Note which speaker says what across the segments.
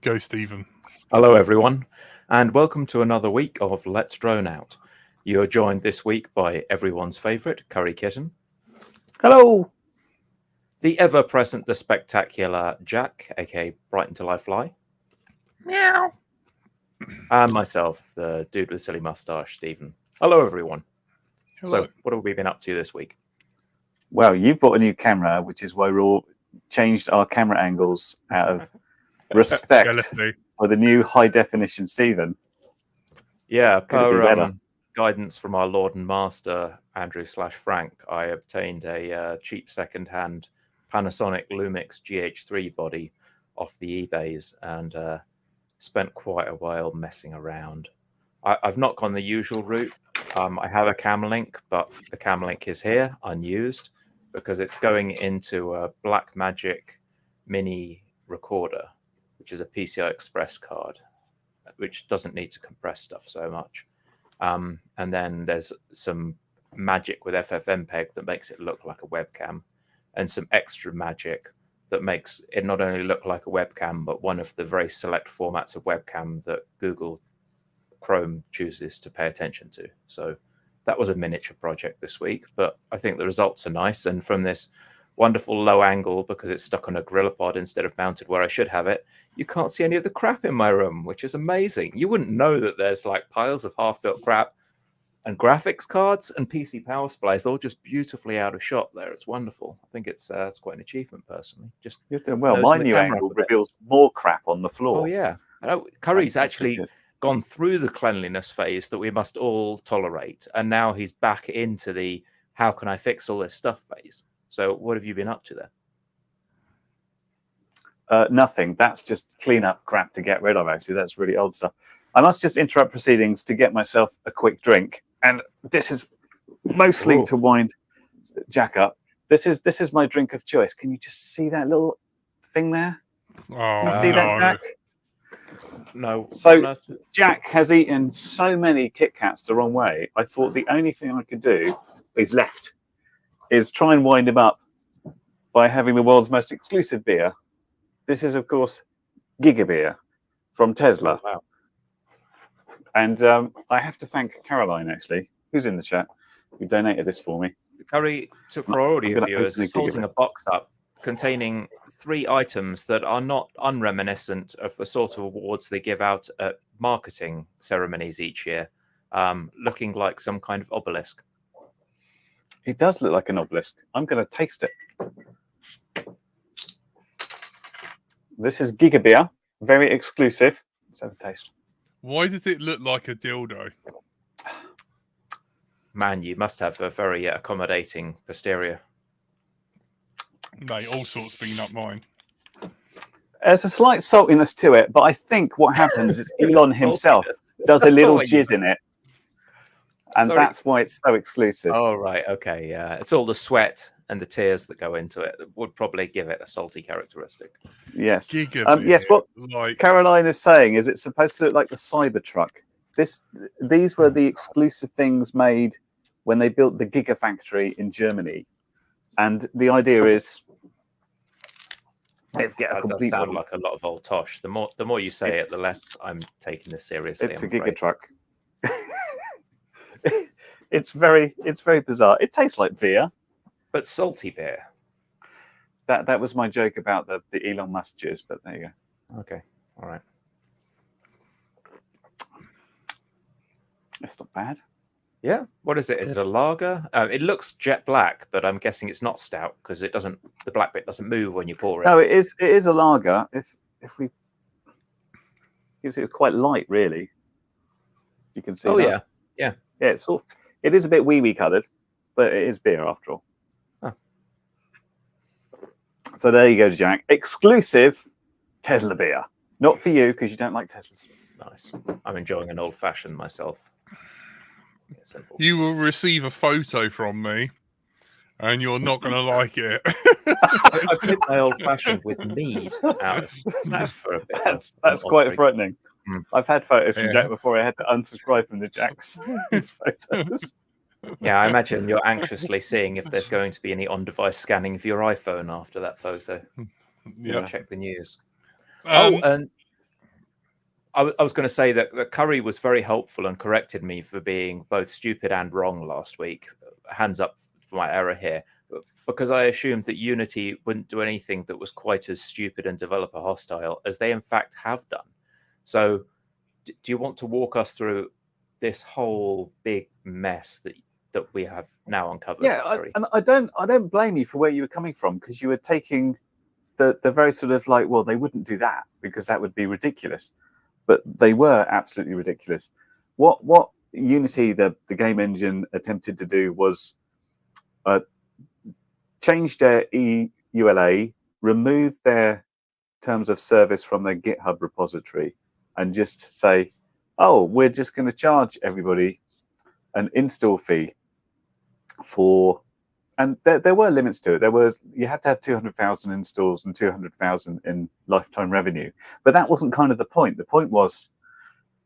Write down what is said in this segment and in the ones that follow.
Speaker 1: Go, Stephen.
Speaker 2: Hello, everyone, and welcome to another week of Let's Drone Out. You are joined this week by everyone's favourite, Curry Kitten.
Speaker 3: Hello.
Speaker 2: The ever-present, the spectacular Jack, aka Brighten Till I Fly.
Speaker 1: Meow.
Speaker 2: And myself, the dude with silly moustache, Stephen. Hello, everyone.
Speaker 1: Hello.
Speaker 2: So, what have we been up to this week?
Speaker 3: Well, you've bought a new camera, which is why we all changed our camera angles out of respect
Speaker 1: Jealousy.
Speaker 3: for the new high-definition Stephen.
Speaker 2: Yeah,
Speaker 3: Could it be
Speaker 2: per
Speaker 3: better?
Speaker 2: guidance from our Lord and Master, Andrew/Frank, I obtained a cheap second-hand Panasonic Lumix GH3 body off the eBays and spent quite a while messing around. I've not gone the usual route. I have a cam link, but the cam link is here, unused, because it's going into a Blackmagic mini recorder, which is a PCI Express card, which doesn't need to compress stuff so much. And then there's some magic with FFmpeg that makes it look like a webcam, and some extra magic that makes it not only look like a webcam, but one of the very select formats of webcam that Google Chrome chooses to pay attention to. So that was a miniature project this week, but I think the results are nice. And from this wonderful low angle, because it's stuck on a GorillaPod instead of mounted where I should have it, you can't see any of the crap in my room, which is amazing. You wouldn't know that there's like piles of half-built crap and graphics cards and PC power supplies, all just beautifully out of shot there. It's wonderful. I think it's quite an achievement, personally. Just
Speaker 3: You're doing well.
Speaker 2: nosing
Speaker 3: My
Speaker 2: the
Speaker 3: new
Speaker 2: camera
Speaker 3: angle
Speaker 2: up a bit.
Speaker 3: reveals more crap on the floor.
Speaker 2: Oh, yeah. I know Curry's
Speaker 3: That's pretty
Speaker 2: actually
Speaker 3: good.
Speaker 2: gone through the cleanliness phase that we must all tolerate, and now he's back into the how can I fix all this stuff phase. So what have you been up to there?
Speaker 3: Nothing. That's just clean up crap to get rid of, actually. That's really old stuff. I must just interrupt proceedings to get myself a quick drink. And this is mostly
Speaker 2: Ooh.
Speaker 3: to wind Jack up. This is my drink of choice. Can you just see that little thing there?
Speaker 1: Oh,
Speaker 3: You see that,
Speaker 1: no.
Speaker 3: Jack?
Speaker 2: No.
Speaker 3: So-
Speaker 2: on earth-
Speaker 3: Jack has eaten so many Kit Kats the wrong way. I thought the only thing I could do is try and wind him up by having the world's most exclusive beer. This is, of course, Giga Beer from Tesla.
Speaker 2: Wow.
Speaker 3: And I have to thank Caroline, actually, who's in the chat, who donated this for me.
Speaker 2: Curry, so for our audio
Speaker 3: gonna
Speaker 2: viewers,
Speaker 3: open
Speaker 2: is
Speaker 3: the Giga
Speaker 2: holding
Speaker 3: Beer.
Speaker 2: a box up containing 3 items that are not unreminiscent of the sort of awards they give out at marketing ceremonies each year, looking like some kind of obelisk.
Speaker 3: It does look like an obelisk. I'm going to taste it. This is Giga Beer, very exclusive. Let's have a taste.
Speaker 1: Why does it look like a dildo?
Speaker 2: Man, you must have a very accommodating posterior.
Speaker 1: Mate, all sorts been up mine.
Speaker 3: There's a slight saltiness to it, but I think what happens is Elon himself does a
Speaker 2: That's
Speaker 3: little
Speaker 2: not what you
Speaker 3: jizz in it. And
Speaker 2: Sorry.
Speaker 3: that's why it's so exclusive.
Speaker 2: Oh, right. Okay. Yeah. It's all the sweat and the tears that go into it that would probably give it a salty characteristic.
Speaker 3: Yes.
Speaker 1: Giga
Speaker 3: Yes,
Speaker 1: beer,
Speaker 3: what
Speaker 1: like
Speaker 3: Caroline is saying is it's supposed to look like the Cybertruck. These were the exclusive things made when they built the Gigafactory in Germany. And the idea is they've get a
Speaker 2: That does
Speaker 3: complete
Speaker 2: sound
Speaker 3: body.
Speaker 2: like a lot of old tosh. The more you say
Speaker 3: It's-
Speaker 2: it, the less I'm taking this seriously.
Speaker 3: It's
Speaker 2: I'm
Speaker 3: a
Speaker 2: afraid.
Speaker 3: Gigatruck. It's very bizarre. It tastes like beer.
Speaker 2: But salty beer.
Speaker 3: That was my joke about the Elon Musk juice, but there you go.
Speaker 2: Okay. All right.
Speaker 3: It's not bad.
Speaker 2: Yeah. What is it? Is it a lager? It looks jet black, but I'm guessing it's not stout because it doesn't. The black bit doesn't move when you pour it.
Speaker 3: No, it is a lager. If we, it's quite light, really. You can see.
Speaker 2: Oh
Speaker 3: that.
Speaker 2: yeah.
Speaker 3: Yeah. It is a bit wee coloured, but it is beer after all.
Speaker 2: Oh.
Speaker 3: So there you go, Jack. Exclusive Tesla beer. Not for you because you don't like Teslas.
Speaker 2: Nice. I'm enjoying an old fashioned myself. Yeah, simple.
Speaker 1: you will receive a photo from me, and you're not going to like it.
Speaker 2: I've made my old fashioned with mead out of
Speaker 3: That's
Speaker 2: for a bit.
Speaker 3: that's
Speaker 2: Odd
Speaker 3: quite
Speaker 2: drink.
Speaker 3: frightening.
Speaker 2: Mm.
Speaker 3: I've had photos from
Speaker 1: Yeah.
Speaker 3: Jack before. I had to unsubscribe from the Jack's his photos.
Speaker 2: Yeah, I imagine you're anxiously seeing if there's going to be any on-device scanning of your iPhone after that photo.
Speaker 1: Yeah.
Speaker 2: Check the news.
Speaker 1: Um,
Speaker 2: and I was going to say that Curry was very helpful and corrected me for being both stupid and wrong last week. Hands up for my error here, because I assumed that Unity wouldn't do anything that was quite as stupid and developer hostile as they in fact have done. So do you want to walk us through this whole big mess that we have now uncovered?
Speaker 3: Yeah, and I don't blame you for where you were coming from, because you were taking the very sort of like, well, they wouldn't do that because that would be ridiculous. But they were absolutely ridiculous. What Unity, the game engine, attempted to do was change their EULA, remove their terms of service from their GitHub repository, and just say, oh, we're just going to charge everybody an install fee for, and there were limits to it. You had to have 200,000 installs and 200,000 in lifetime revenue, but that wasn't kind of the point. The point was,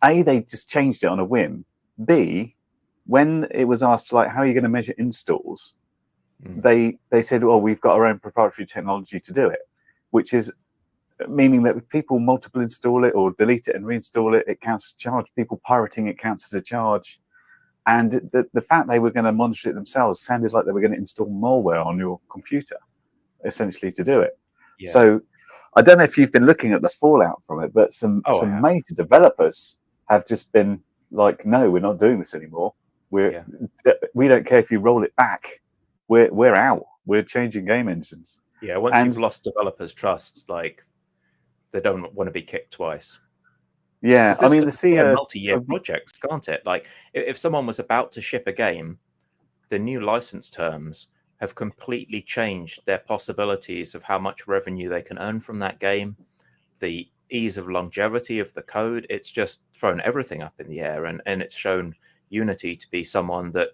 Speaker 3: A, they just changed it on a whim. B, when it was asked, like, how are you going to measure installs? They said, well, we've got our own proprietary technology to do it, which is meaning that if people multiple install it or delete it and reinstall it, it counts as a charge. People pirating it counts as a charge. And the fact they were going to monitor it themselves sounded like they were going to install malware on your computer, essentially, to do it. Yeah. So I don't know if you've been looking at the fallout from it, but some major developers have just been like, no, we're not doing this anymore. We don't care if you roll it back. We're out. We're changing game engines.
Speaker 2: Yeah, once you've lost developers' trust, like, they don't want to be kicked twice.
Speaker 3: Yeah, I mean, the CEO
Speaker 2: multi-year projects, can't it? Like, if someone was about to ship a game, the new license terms have completely changed their possibilities of how much revenue they can earn from that game, the ease of longevity of the code. It's just thrown everything up in the air, and it's shown Unity to be someone that,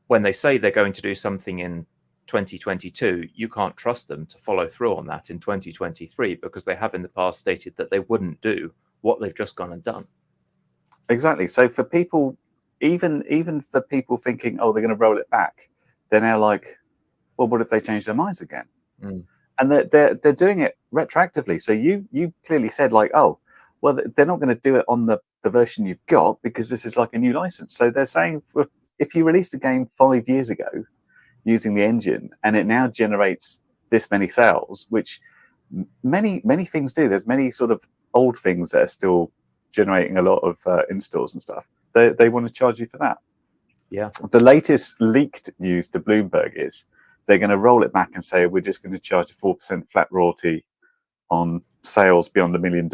Speaker 2: when they say they're going to do something in 2022, you can't trust them to follow through on that in 2023, because they have in the past stated that they wouldn't do what they've just gone and done.
Speaker 3: Exactly. So for people, even for people thinking, oh, they're going to roll it back, they're now like, well, what if they change their minds again? And they're doing it retroactively. So you clearly said, like, oh, well, they're not going to do it on the version you've got because this is like a new license. So they're saying, if you released a game 5 years ago using the engine and it now generates this many sales, which many things do. There's many sort of old things that are still generating a lot of installs and stuff. They want to charge you for that.
Speaker 2: Yeah.
Speaker 3: The latest leaked news to Bloomberg is they're going to roll it back and say, we're just going to charge a 4% flat royalty on sales beyond $1 million.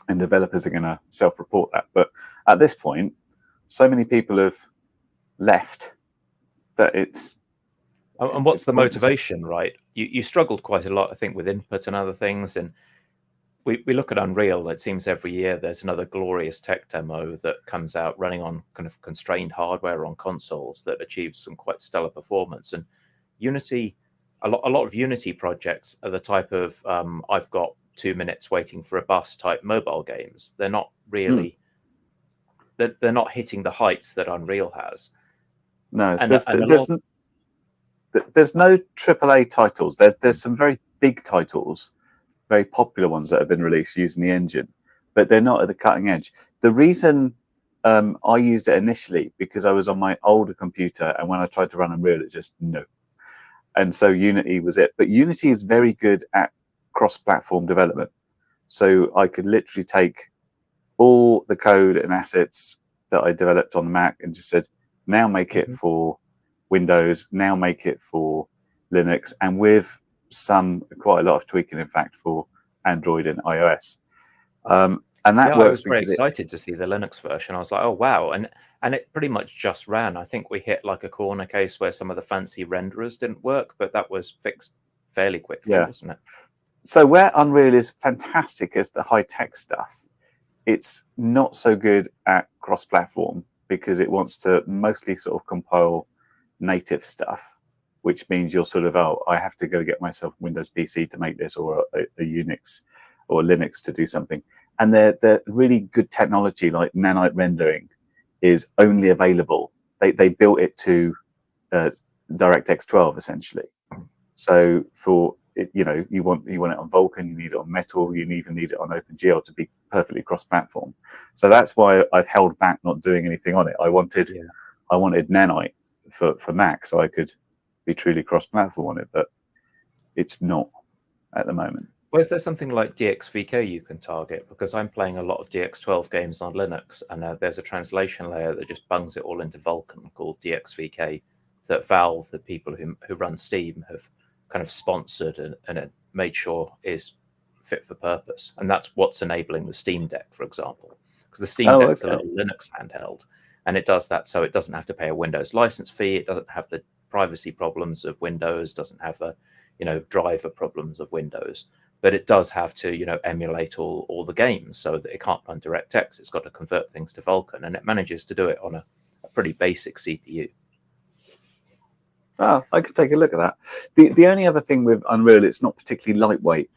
Speaker 3: And developers are going to self-report that. But at this point, so many people have left that it's...
Speaker 2: And what's the motivation, right? You struggled quite a lot, I think, with input and other things. And we look at Unreal. It seems every year there's another glorious tech demo that comes out running on kind of constrained hardware on consoles that achieves some quite stellar performance. And Unity, a lot of Unity projects are the type of I've got 2 minutes waiting for a bus type mobile games. They're not really... They're not hitting the heights that Unreal has.
Speaker 3: No, there's no AAA titles. There's some very big titles, very popular ones that have been released using the engine, but they're not at the cutting edge. The reason I used it initially because I was on my older computer, and when I tried to run Unreal, it just no. And so Unity was it. But Unity is very good at cross-platform development. So I could literally take all the code and assets that I developed on the Mac and just said, now make it for Windows, now make it for Linux, and with quite a lot of tweaking, in fact, for Android and iOS. And that works. I
Speaker 2: was very excited to see the Linux version. I was like, oh, wow. And it pretty much just ran. I think we hit like a corner case where some of the fancy renderers didn't work, but that was fixed fairly quickly, wasn't it?
Speaker 3: So where Unreal is fantastic as the high-tech stuff, it's not so good at cross-platform because it wants to mostly sort of compile native stuff, which means you're sort of, oh, I have to go get myself a Windows PC to make this, or a Unix or Linux to do something. And they're really good technology, like nanite rendering, is only available. They built it to DirectX 12 essentially. So you want it on Vulkan, you need it on Metal, you even need it on OpenGL to be perfectly cross-platform. So that's why I've held back not doing anything on it. I wanted Nanite for Mac, so I could be truly cross-platform on it, but it's not at the moment.
Speaker 2: Well, is there something like DXVK you can target? Because I'm playing a lot of DX12 games on Linux, and there's a translation layer that just bungs it all into Vulkan called DXVK that Valve, the people who run Steam, have kind of sponsored and made sure is fit for purpose. And that's what's enabling the Steam Deck, for example. Because the Steam Deck's a little Linux handheld, and it does that so it doesn't have to pay a Windows license fee. It doesn't have the privacy problems of Windows, doesn't have the driver problems of Windows. But it does have to, emulate all the games so that it can't run DirectX. It's got to convert things to Vulkan, and it manages to do it on a pretty basic CPU.
Speaker 3: Oh, I could take a look at that. The only other thing with Unreal, it's not particularly lightweight.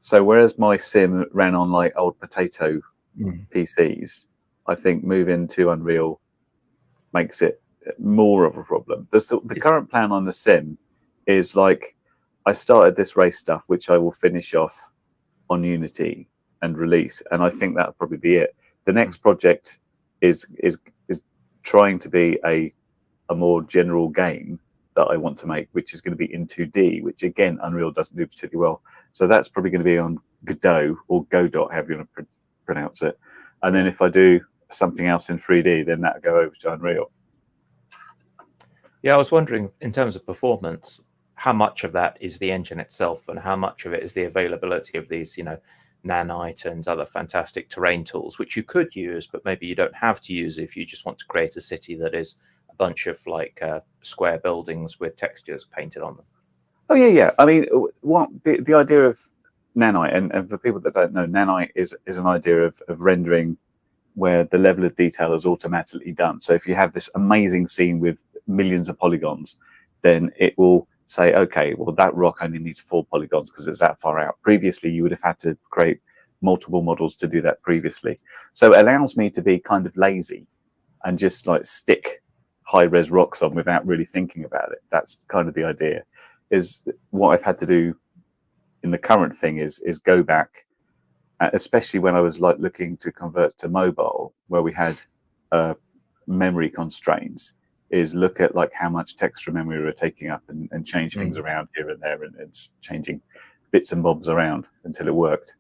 Speaker 3: So whereas my sim ran on like old potato PCs, I think moving to Unreal makes it more of a problem. The current plan on the sim is like, I started this race stuff, which I will finish off on Unity and release, and I think that'll probably be it. The next project is trying to be a more general game that I want to make, which is going to be in 2D, which again Unreal doesn't do particularly well. So that's probably going to be on Godot or Godot, however you want to pronounce it. And then if I do something else in 3D, then that'll go over to Unreal.
Speaker 2: Yeah, I was wondering, in terms of performance, how much of that is the engine itself and how much of it is the availability of these, Nanite and other fantastic terrain tools, which you could use, but maybe you don't have to use if you just want to create a city that is a bunch of like square buildings with textures painted on them.
Speaker 3: Oh, yeah. I mean, what the idea of Nanite, and for people that don't know, Nanite is an idea of rendering where the level of detail is automatically done. So if you have this amazing scene with millions of polygons, then it will say, okay, well, that rock only needs 4 polygons because it's that far out. Previously, you would have had to create multiple models to do that previously. So it allows me to be kind of lazy and just like stick high-res rocks on without really thinking about it. That's kind of the idea. Is what I've had to do in the current thing is go back, especially when I was like looking to convert to mobile, where we had memory constraints, is look at like how much texture memory we're taking up and change things around here and there, and it's changing bits and bobs around until it worked.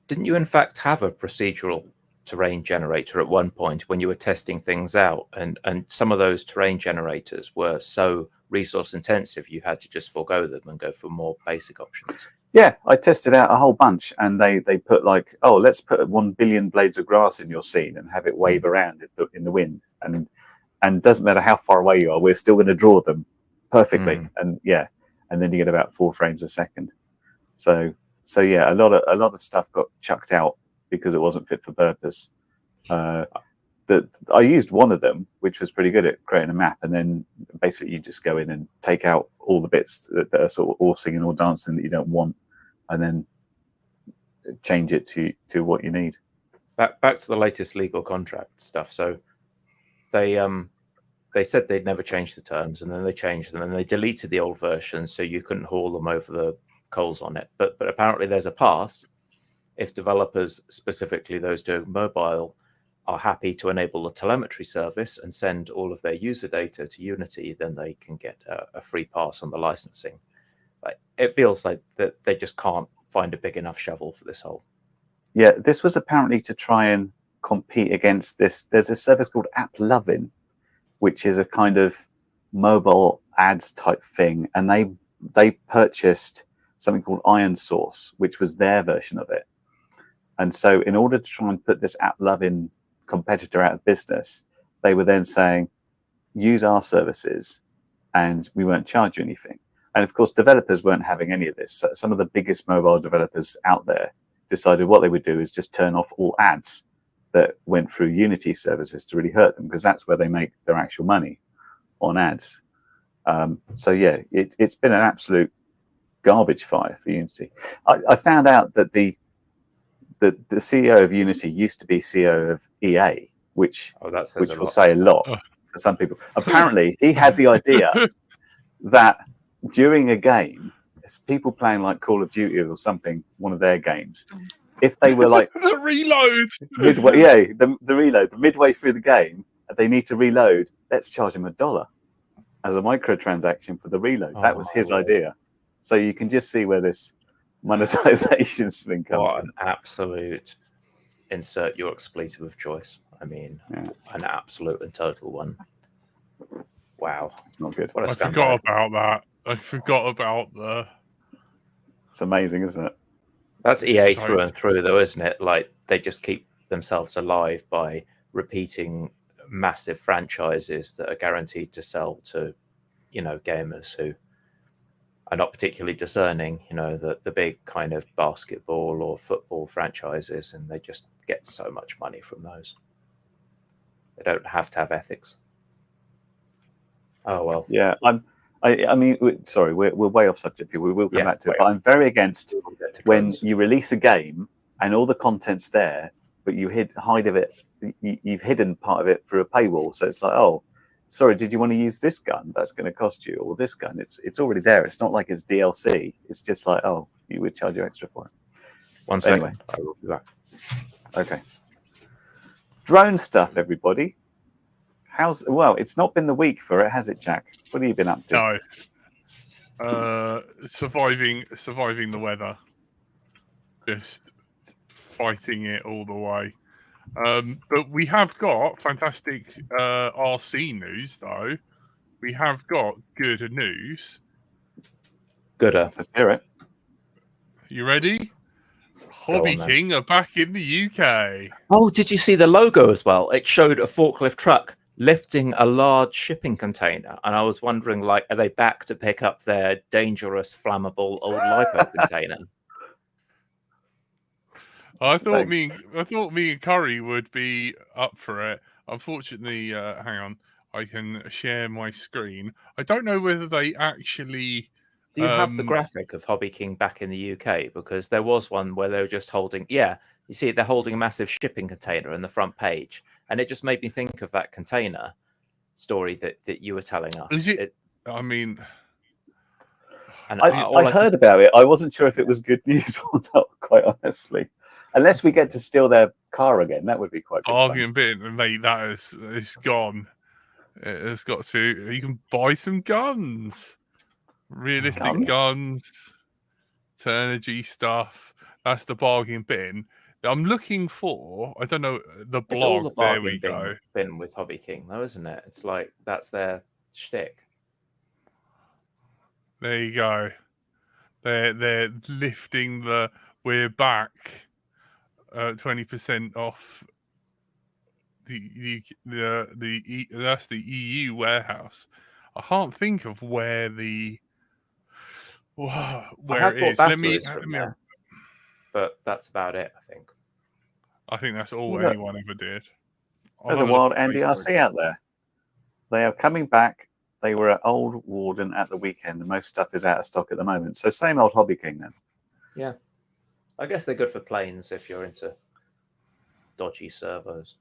Speaker 2: Didn't you in fact have a procedural terrain generator at one point when you were testing things out, and some of those terrain generators were so resource intensive you had to just forego them and go for more basic options?
Speaker 3: Yeah, I tested out a whole bunch, and they put like, oh, let's put 1 billion blades of grass in your scene and have it wave around in the wind, and doesn't matter how far away you are, we're still going to draw them perfectly. And then you get about 4 frames a second. So yeah, a lot of stuff got chucked out because it wasn't fit for purpose. I used one of them, which was pretty good at creating a map, and then basically you just go in and take out all the bits that are sort of all singing or dancing that you don't want, and then change it to what you need.
Speaker 2: Back to the latest legal contract stuff. So they said they'd never change the terms, and then they changed them, and they deleted the old version so you couldn't haul them over the coals on it. But apparently there's a pass if developers, specifically those doing mobile, are happy to enable the telemetry service and send all of their user data to Unity, then they can get a free pass on the licensing. It feels like that they just can't find a big enough shovel for this hole.
Speaker 3: Yeah, this was apparently to try and compete against this. There's a service called AppLovin, which is a kind of mobile ads type thing, and they purchased something called Iron Source, which was their version of it. And so in order to try and put this AppLovin competitor out of business, they were then saying, use our services and we won't charge you anything. And of course, developers weren't having any of this. So some of the biggest mobile developers out there decided what they would do is just turn off all ads that went through Unity services to really hurt them, because that's where they make their actual money, on ads. So yeah, it's been an absolute garbage fire for Unity. I found out that the CEO of Unity used to be CEO of EA, which will say a lot for some people. Apparently, he had the idea that during a game, it's people playing like Call of Duty or something, one of their games. If they were like
Speaker 1: the reload
Speaker 3: midway, yeah, the reload, the midway through the game, and they need to reload, let's charge them $1 as a microtransaction for the reload. That was his idea. So you can just see where this monetization thing comes
Speaker 2: What
Speaker 3: in.
Speaker 2: an absolute insert your expletive of choice. I mean, an absolute and total one. Wow.
Speaker 3: It's not good.
Speaker 2: What a
Speaker 1: I
Speaker 2: scumbag.
Speaker 1: forgot about that. I forgot about the...
Speaker 3: It's amazing, isn't it?
Speaker 2: That's EA
Speaker 1: So-
Speaker 2: through and through, though, isn't it? Like, they just keep themselves alive by repeating massive franchises that are guaranteed to sell to, you know, gamers who are not particularly discerning, you know, the big kind of basketball or football franchises, and they just get so much money from those. They don't have to have ethics. Oh, well.
Speaker 3: Yeah, I mean, sorry, we're way off subject here. We will come back to it. But I'm very against when you release a game and all the content's there, but you hide of it. You've hidden part of it through a paywall. So it's like, oh, sorry, did you want to use this gun? That's going to cost you, or this gun. It's already there. It's not like it's DLC. It's just like, oh, you would charge you extra for it.
Speaker 2: One second.
Speaker 3: Anyway.
Speaker 2: I will be back.
Speaker 3: Okay. Drone stuff, everybody. Well, it's not been the week for it, has it, Jack? What have you been up to?
Speaker 1: No. Surviving the weather. Just fighting it all the way. But we have got fantastic RC news, though. We have got good news.
Speaker 2: Gooder.
Speaker 3: Let's hear it.
Speaker 1: You ready?
Speaker 2: Go
Speaker 1: Hobby
Speaker 2: on,
Speaker 1: King are back in the UK.
Speaker 2: Oh, did you see the logo as well? It showed a forklift truck lifting a large shipping container, and I was wondering, like, are they back to pick up their dangerous, flammable old lipo container?
Speaker 1: I thought me and Curry would be up for it. Unfortunately, hang on, I can share my screen. I don't know whether they actually.
Speaker 2: Do you have the graphic of Hobby King back in the UK? Because there was one where they were just holding, you see, they're holding a massive shipping container in the front page. And it just made me think of that container story that you were telling us.
Speaker 1: Is it? I mean,
Speaker 2: and
Speaker 3: I heard about it. I wasn't sure if it was good news or not, quite honestly. Unless we get to steal their car again, that would be quite good.
Speaker 1: Bargain bin, mate. That is gone. It has got to. You can buy some guns. Realistic guns, Turnigy stuff. That's the bargain bin. I'm looking for. I don't know the blog.
Speaker 2: It's all the
Speaker 1: there we
Speaker 2: bargain
Speaker 1: go.
Speaker 2: bin with Hobby King, though, isn't it? It's like that's their shtick.
Speaker 1: There you go. They're lifting the. We're back. 20% off. That's the EU warehouse. I can't think of where the. Where it is. Let me
Speaker 2: there, but that's about it, I think.
Speaker 1: I think that's all anyone ever did.
Speaker 3: There's a wild NDRC out there. They are coming back. They were at Old Warden at the weekend, and most stuff is out of stock at the moment. So same old Hobby King then.
Speaker 2: Yeah. I guess they're good for planes if you're into dodgy servos.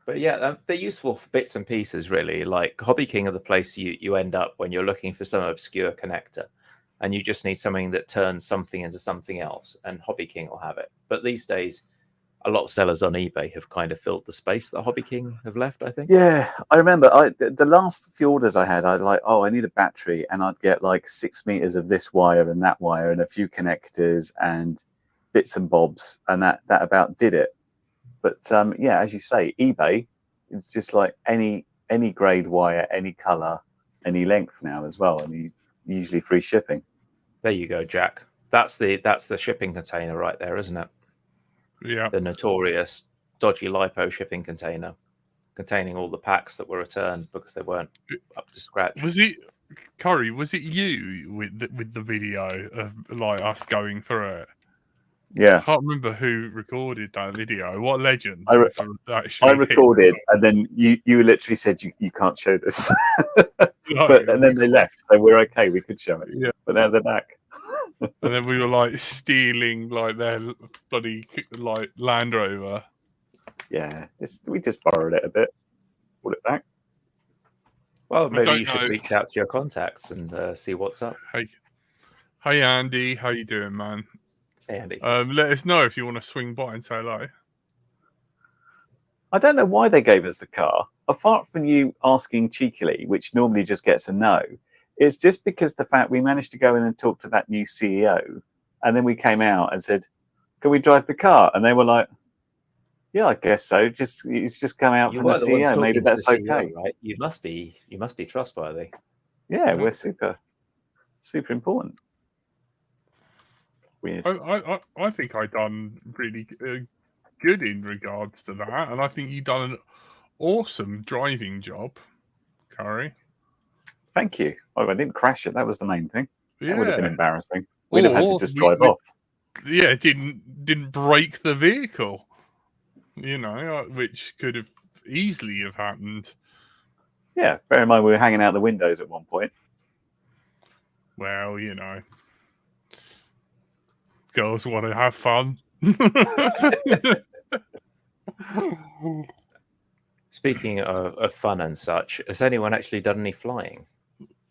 Speaker 2: But yeah, they're useful for bits and pieces, really. Like Hobby King are the place you end up when you're looking for some obscure connector and you just need something that turns something into something else, and Hobby King will have it. But these days, a lot of sellers on eBay have kind of filled the space that Hobby King have left, I think.
Speaker 3: Yeah, I remember the last few orders I had, I'd like, I need a battery, and I'd get like 6 meters of this wire and that wire and a few connectors and bits and bobs, and that about did it. But yeah, as you say, eBay, it's just like any grade wire, any color, any length now as well, and usually free shipping.
Speaker 2: There you go, Jack. That's the shipping container right there, isn't it?
Speaker 1: Yeah.
Speaker 2: The notorious dodgy lipo shipping container containing all the packs that were returned because they weren't up to scratch.
Speaker 1: Was it Curry? Was it you with the video of like us going through it?
Speaker 3: Yeah,
Speaker 1: I can't remember who recorded that video. What legend?
Speaker 3: I recorded, and then you literally said you can't show this, and then they left, so we're okay. We could show it,
Speaker 1: yeah.
Speaker 3: But now they're back.
Speaker 1: And then we were like stealing like their bloody like Land Rover.
Speaker 3: Yeah, we just borrowed it a bit, brought it back.
Speaker 2: Well, maybe
Speaker 1: don't
Speaker 2: you should
Speaker 1: know.
Speaker 2: reach out to your contacts and see what's up.
Speaker 1: Hey, Andy, how you doing, man?
Speaker 2: Hey, Andy.
Speaker 1: Let us know if you want to swing by and say hello.
Speaker 3: I don't know why they gave us the car, apart from you asking cheekily, which normally just gets a no. It's just because the fact we managed to go in and talk to that new CEO, and then we came out and said, "Can we drive the car?" And they were like, "Yeah, I guess so. It's just come out
Speaker 2: You
Speaker 3: from the
Speaker 2: were the ones
Speaker 3: CEO. Maybe
Speaker 2: talking to
Speaker 3: that's
Speaker 2: the CEO,
Speaker 3: okay."
Speaker 2: right? You must be trustworthy.
Speaker 3: Yeah, we're super important. Weird.
Speaker 1: I think I done really good in regards to that, and I think you done an awesome driving job, Curry.
Speaker 3: Thank you. Oh, I didn't crash it. That was the main thing. That would have been embarrassing. We'd have had to just drive off.
Speaker 1: Yeah, didn't break the vehicle, which could have easily have happened.
Speaker 3: Yeah, bear in mind we were hanging out the windows at one point.
Speaker 1: Well, girls want to have fun.
Speaker 2: Speaking of fun and such, has anyone actually done any flying?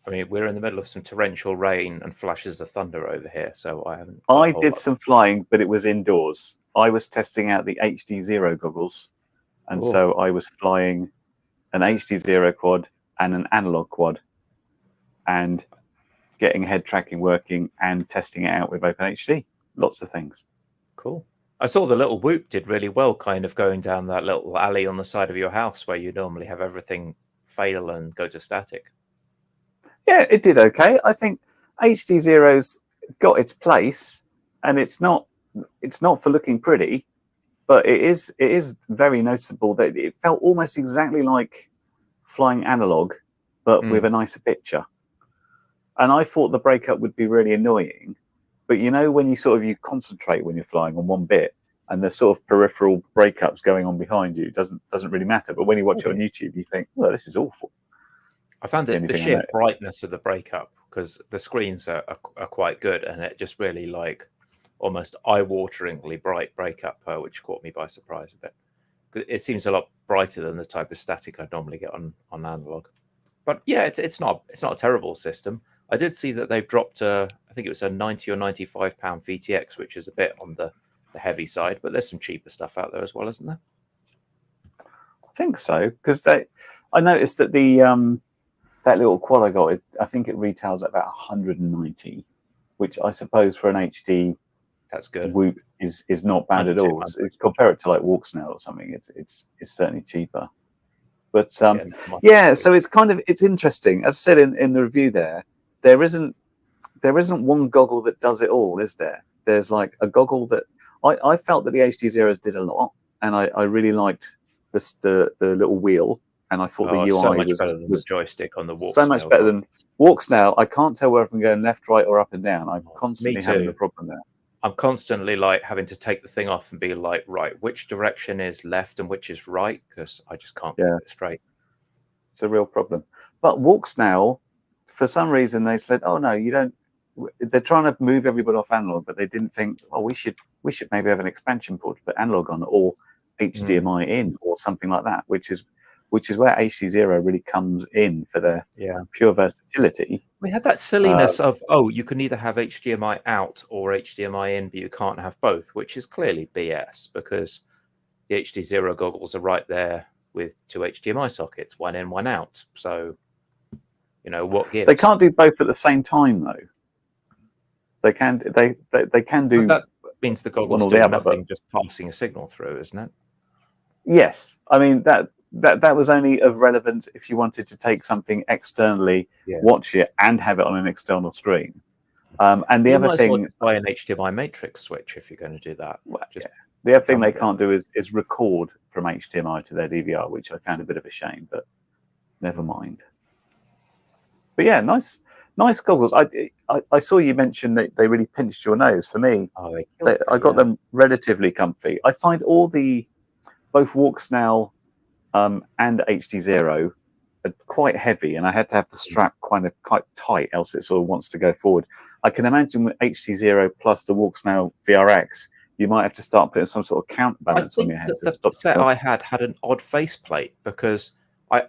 Speaker 2: I mean, we're in the middle of some torrential rain and flashes of thunder over here, so I haven't.
Speaker 3: I did some flying, but it was indoors. I was testing out the HD0 goggles, and so I was flying an HD0 quad and an analog quad, and getting head tracking working and testing it out with OpenHD. Lots of things.
Speaker 2: Cool. I saw the little Whoop did really well, kind of going down that little alley on the side of your house where you normally have everything fail and go to static.
Speaker 3: Yeah, it did okay. I think HD0's got its place, and it's not for looking pretty, but it is very noticeable that it felt almost exactly like flying analog, but with a nicer picture. And I thought the breakup would be really annoying, but when you concentrate when you're flying on one bit, and the sort of peripheral breakups going on behind you doesn't really matter. But when you watch it on YouTube, you think, well, this is awful.
Speaker 2: I found that the sheer brightness of the breakup, because the screens are quite good, and it just really like almost eye-wateringly bright breakup, which caught me by surprise a bit. It seems a lot brighter than the type of static I'd normally get on analog. But yeah, it's not a terrible system. I did see that they've dropped I think it was a £90 or £95 VTX, which is a bit on the heavy side, but there's some cheaper stuff out there as well, isn't there?
Speaker 3: I think so, because I noticed that the that little quad I got, I think it retails at about 190, which I suppose for an HD,
Speaker 2: that's good.
Speaker 3: Whoop is not bad at all. Compare it to like Walksnail or something, it's certainly cheaper. But so it's interesting. As I said in the review, there isn't one goggle that does it all, is there? There's like a goggle that I felt that the HD0s did a lot, and I really liked the little wheel, and I thought the UI
Speaker 2: so much better than the joystick on the Walksnail.
Speaker 3: So much better than Walksnail. I can't tell whether I'm going left, right, or up and down. I'm constantly having a problem there.
Speaker 2: I'm constantly like having to take the thing off and be like, right, which direction is left and which is right, because I just can't keep it straight.
Speaker 3: It's a real problem. But Walksnail, for some reason, they said, "Oh no, you don't." They're trying to move everybody off analog, but they didn't think, "Oh, we should maybe have an expansion port to put analog on, or HDMI in, or something like that." Which is where HD0 really comes in for their pure versatility.
Speaker 2: We had that silliness of, you can either have HDMI out or HDMI in, but you can't have both, which is clearly BS, because the HD0 goggles are right there with two HDMI sockets, one in, one out. So, what gives?
Speaker 3: They can't do both at the same time, though. They can do. But
Speaker 2: that means the goggles do nothing, just passing a signal through, isn't it?
Speaker 3: Yes, I mean that was only of relevance if you wanted to take something externally, watch it, and have it on an external screen. And the other thing,
Speaker 2: buy an HDMI matrix switch if you're going to do that.
Speaker 3: Well, the other thing they can't do is record from HDMI to their DVR, which I found a bit of a shame, but never mind. But yeah, nice goggles. I saw you mention that they really pinched your nose. For me, I got them relatively comfy. I find both Walksnail and HD0 are quite heavy, and I had to have the strap quite tight, else it sort of wants to go forward. I can imagine with HD0 plus the Walksnail VRX, you might have to start putting some sort of counterbalance on your head.
Speaker 2: The set I had an odd faceplate, because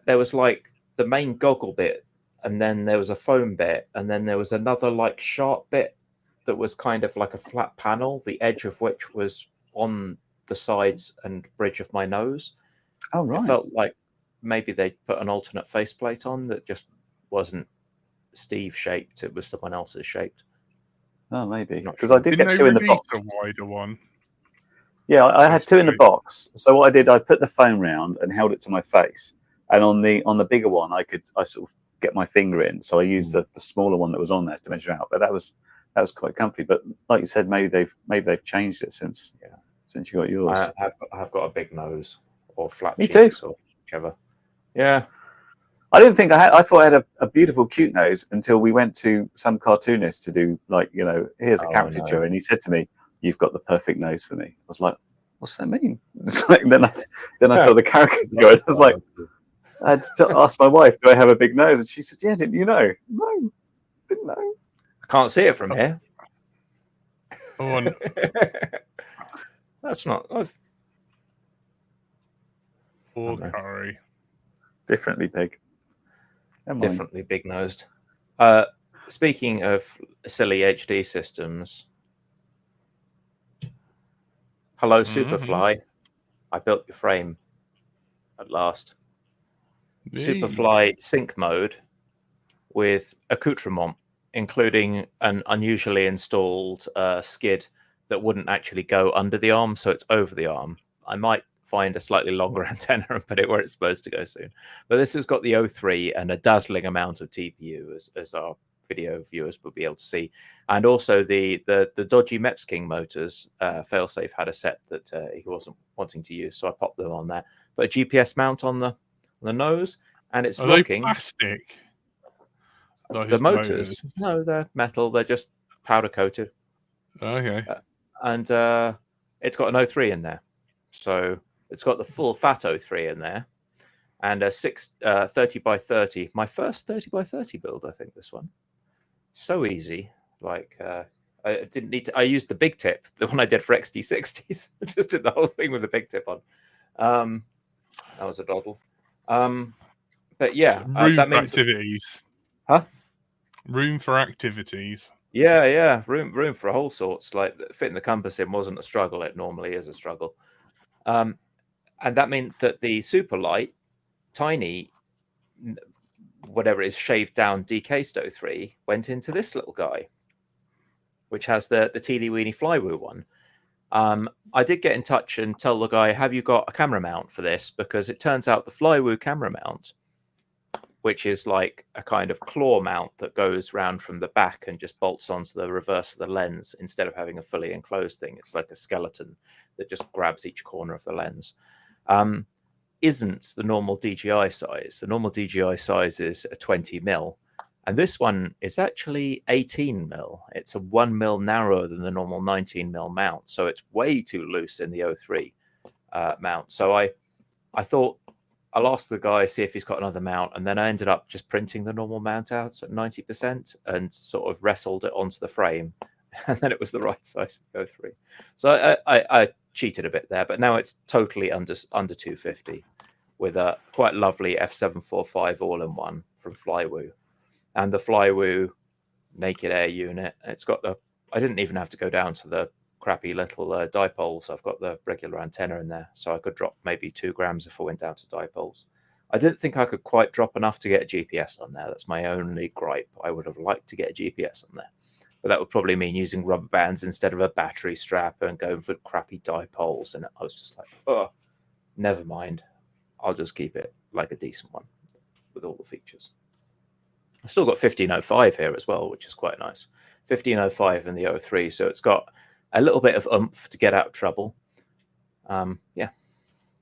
Speaker 2: there was like the main goggle bit, and then there was a foam bit, and then there was another like sharp bit that was kind of like a flat panel, the edge of which was on the sides and bridge of my nose.
Speaker 3: Oh, right.
Speaker 2: It felt like maybe they put an alternate faceplate on that just wasn't Steve shaped. It was someone else's shaped.
Speaker 3: Oh, maybe.
Speaker 2: Not
Speaker 3: Because
Speaker 2: sure.
Speaker 3: I did
Speaker 1: Didn't
Speaker 3: get
Speaker 1: they
Speaker 3: two in the
Speaker 1: release
Speaker 3: box.
Speaker 1: a wider one?
Speaker 3: Yeah, I had two in the
Speaker 1: Faceplate.
Speaker 3: box. So what I did, I put the phone round and held it to my face. And on the bigger one, I sort of get my finger in. So I used the smaller one that was on there to measure out. But that was quite comfy. But like you said, maybe they've changed it since you got yours.
Speaker 2: I have got a big nose or flat
Speaker 3: Me
Speaker 2: cheeks
Speaker 3: too.
Speaker 2: or whichever. Yeah.
Speaker 3: I didn't think I thought I had a beautiful, cute nose until we went to some cartoonist to do here's a caricature,
Speaker 2: no.
Speaker 3: and he said to me, "You've got the perfect nose for me." I was like, "What's that mean?" It's like, then I saw the caricature go. I was like, I had to ask my wife, "Do I have a big nose?" And she said, "Yeah, didn't you know?" No, didn't know.
Speaker 2: I can't see it from here.
Speaker 1: Oh,
Speaker 2: That's not.
Speaker 1: poor
Speaker 2: Okay.
Speaker 1: Curry.
Speaker 3: Differently big. Never mind.
Speaker 2: Differently big nosed. Speaking of silly HD systems, hello Superfly. I built your frame at last. Superfly sync mode with accoutrement, including an unusually installed skid that wouldn't actually go under the arm, so it's over the arm. I might find a slightly longer antenna and put it where it's supposed to go soon. But this has got the O3 and a dazzling amount of TPU, as our video viewers will be able to see. And also the dodgy Meps King motors, Failsafe had a set that he wasn't wanting to use, so I popped them on there. But a GPS mount on the nose, and it's rocking.
Speaker 1: They plastic?
Speaker 2: The motors? No, they're metal. They're just powder coated.
Speaker 1: Okay.
Speaker 2: And it's got an O3 in there. So it's got the full fat O3 in there. And a 30 by 30. My first 30 by 30 build, I think, this one. So easy. Like, I didn't need to. I used the big tip, the one I did for XT60s. I just did the whole thing with the big tip on. That was a doddle. But yeah,
Speaker 1: room
Speaker 2: that
Speaker 1: for
Speaker 2: means
Speaker 1: activities.
Speaker 2: Huh?
Speaker 1: Room for activities.
Speaker 2: Yeah, room for all sorts. Like fitting the compass in wasn't a struggle. It normally is a struggle. And that meant that the super light, tiny, whatever it is, shaved down decased O3 went into this little guy, which has the teeny weeny flywheel one. I did get in touch and tell the guy, have you got a camera mount for this? Because it turns out the flywheel camera mount, which is like a kind of claw mount that goes round from the back and just bolts onto the reverse of the lens instead of having a fully enclosed thing. It's like a skeleton that just grabs each corner of the lens. Isn't the normal DJI size. The normal DJI size is a 20mm, and this one is actually 18mm. It's a 1mm narrower than the normal 19mm mount, so it's way too loose in the O3 mount. So I thought I'll ask the guy, see if he's got another mount, and then I ended up just printing the normal mount out at 90% and sort of wrestled it onto the frame, and then it was the right size O3. So I cheated a bit there, but now it's totally under 250 with a quite lovely F745 all-in-one from Flywoo. And the Flywoo naked air unit, it's got I didn't even have to go down to the crappy little dipoles. I've got the regular antenna in there, so I could drop maybe 2 grams if I went down to dipoles. I didn't think I could quite drop enough to get a GPS on there. That's my only gripe. I would have liked to get a GPS on there, but that would probably mean using rubber bands instead of a battery strap and going for crappy dipoles. And I was just like, oh, never mind. I'll just keep it like a decent one with all the features. I've still got 1505 here as well, which is quite nice. 1505 in the O3, so it's got a little bit of oomph to get out of trouble. Yeah,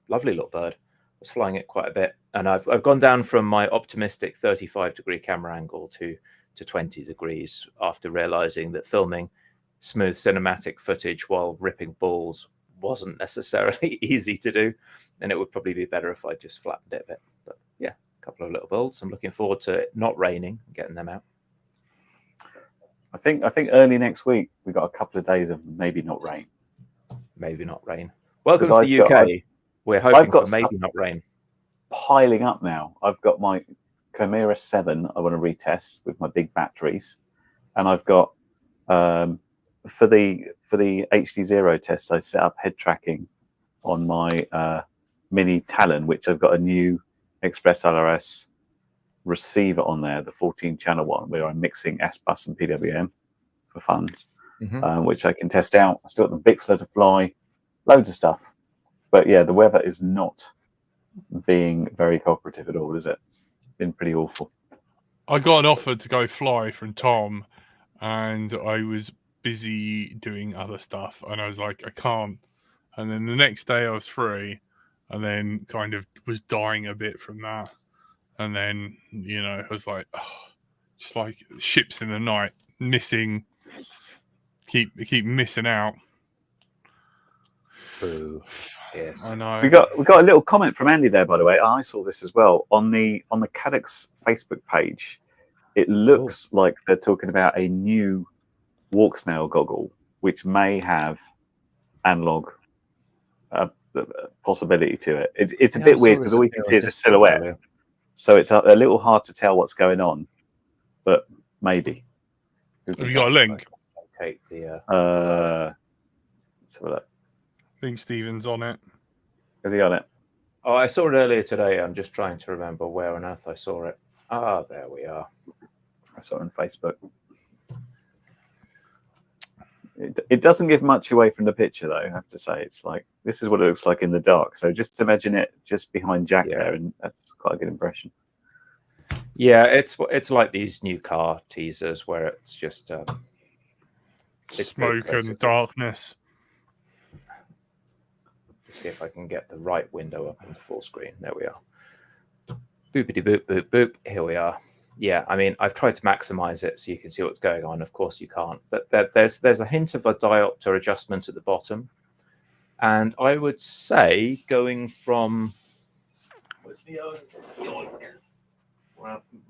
Speaker 2: lovely little bird. I was flying it quite a bit, and I've gone down from my optimistic 35-degree camera angle to 20 degrees after realizing that filming smooth cinematic footage while ripping balls wasn't necessarily easy to do, and it would probably be better if I just flattened it a bit. But yeah, a couple of little builds. I'm looking forward to it not raining and getting them out.
Speaker 3: I think early next week we got a couple of days of maybe not rain.
Speaker 2: Maybe not rain. Welcome to the UK. We're hoping for maybe not rain.
Speaker 3: Piling up now. I've got my Chimera 7 I want to retest with my big batteries, and I've got for the HD0 test I set up head tracking on my Mini Talon, which I've got a new Express LRS receiver on there, the 14-channel one, where I'm mixing S-Bus and PWM for funds, which I can test out. I still got the Bixler to fly, loads of stuff. But yeah, the weather is not being very cooperative at all, is it? It's been pretty awful.
Speaker 1: I got an offer to go fly from Tom, and I was busy doing other stuff, and I was like, I can't. And then the next day I was free, and then kind of was dying a bit from that. And then, you know, I was like, oh, just like ships in the night, missing, keep missing out.
Speaker 2: Ooh, yes,
Speaker 1: I know.
Speaker 3: We got a little comment from Andy there, by the way. I saw this as well on the Caddx Facebook page. It looks like they're talking about a new walk snail goggle, which may have analog possibility to it. It's a bit weird because all you can see is a silhouette, so it's a little hard to tell what's going on. But maybe.
Speaker 1: Have you got a link?
Speaker 2: Okay, the
Speaker 3: let's have a look.
Speaker 1: I think Stephen's on it.
Speaker 3: Is he on it?
Speaker 2: Oh, I saw it earlier today. I'm just trying to remember where on earth I saw it. Ah, there we are.
Speaker 3: I saw it on Facebook. It doesn't give much away from the picture, though, I have to say. It's like, this is what it looks like in the dark. So just imagine it just behind Jack there, and that's quite a good impression.
Speaker 2: Yeah, it's like these new car teasers where it's just
Speaker 1: smoke and darkness.
Speaker 2: Let's see if I can get the right window up on the full screen. There we are. Boopity boop boop boop. Here we are. Yeah, I mean, I've tried to maximize it so you can see what's going on. Of course, you can't. But there's a hint of a diopter adjustment at the bottom, and I would say going from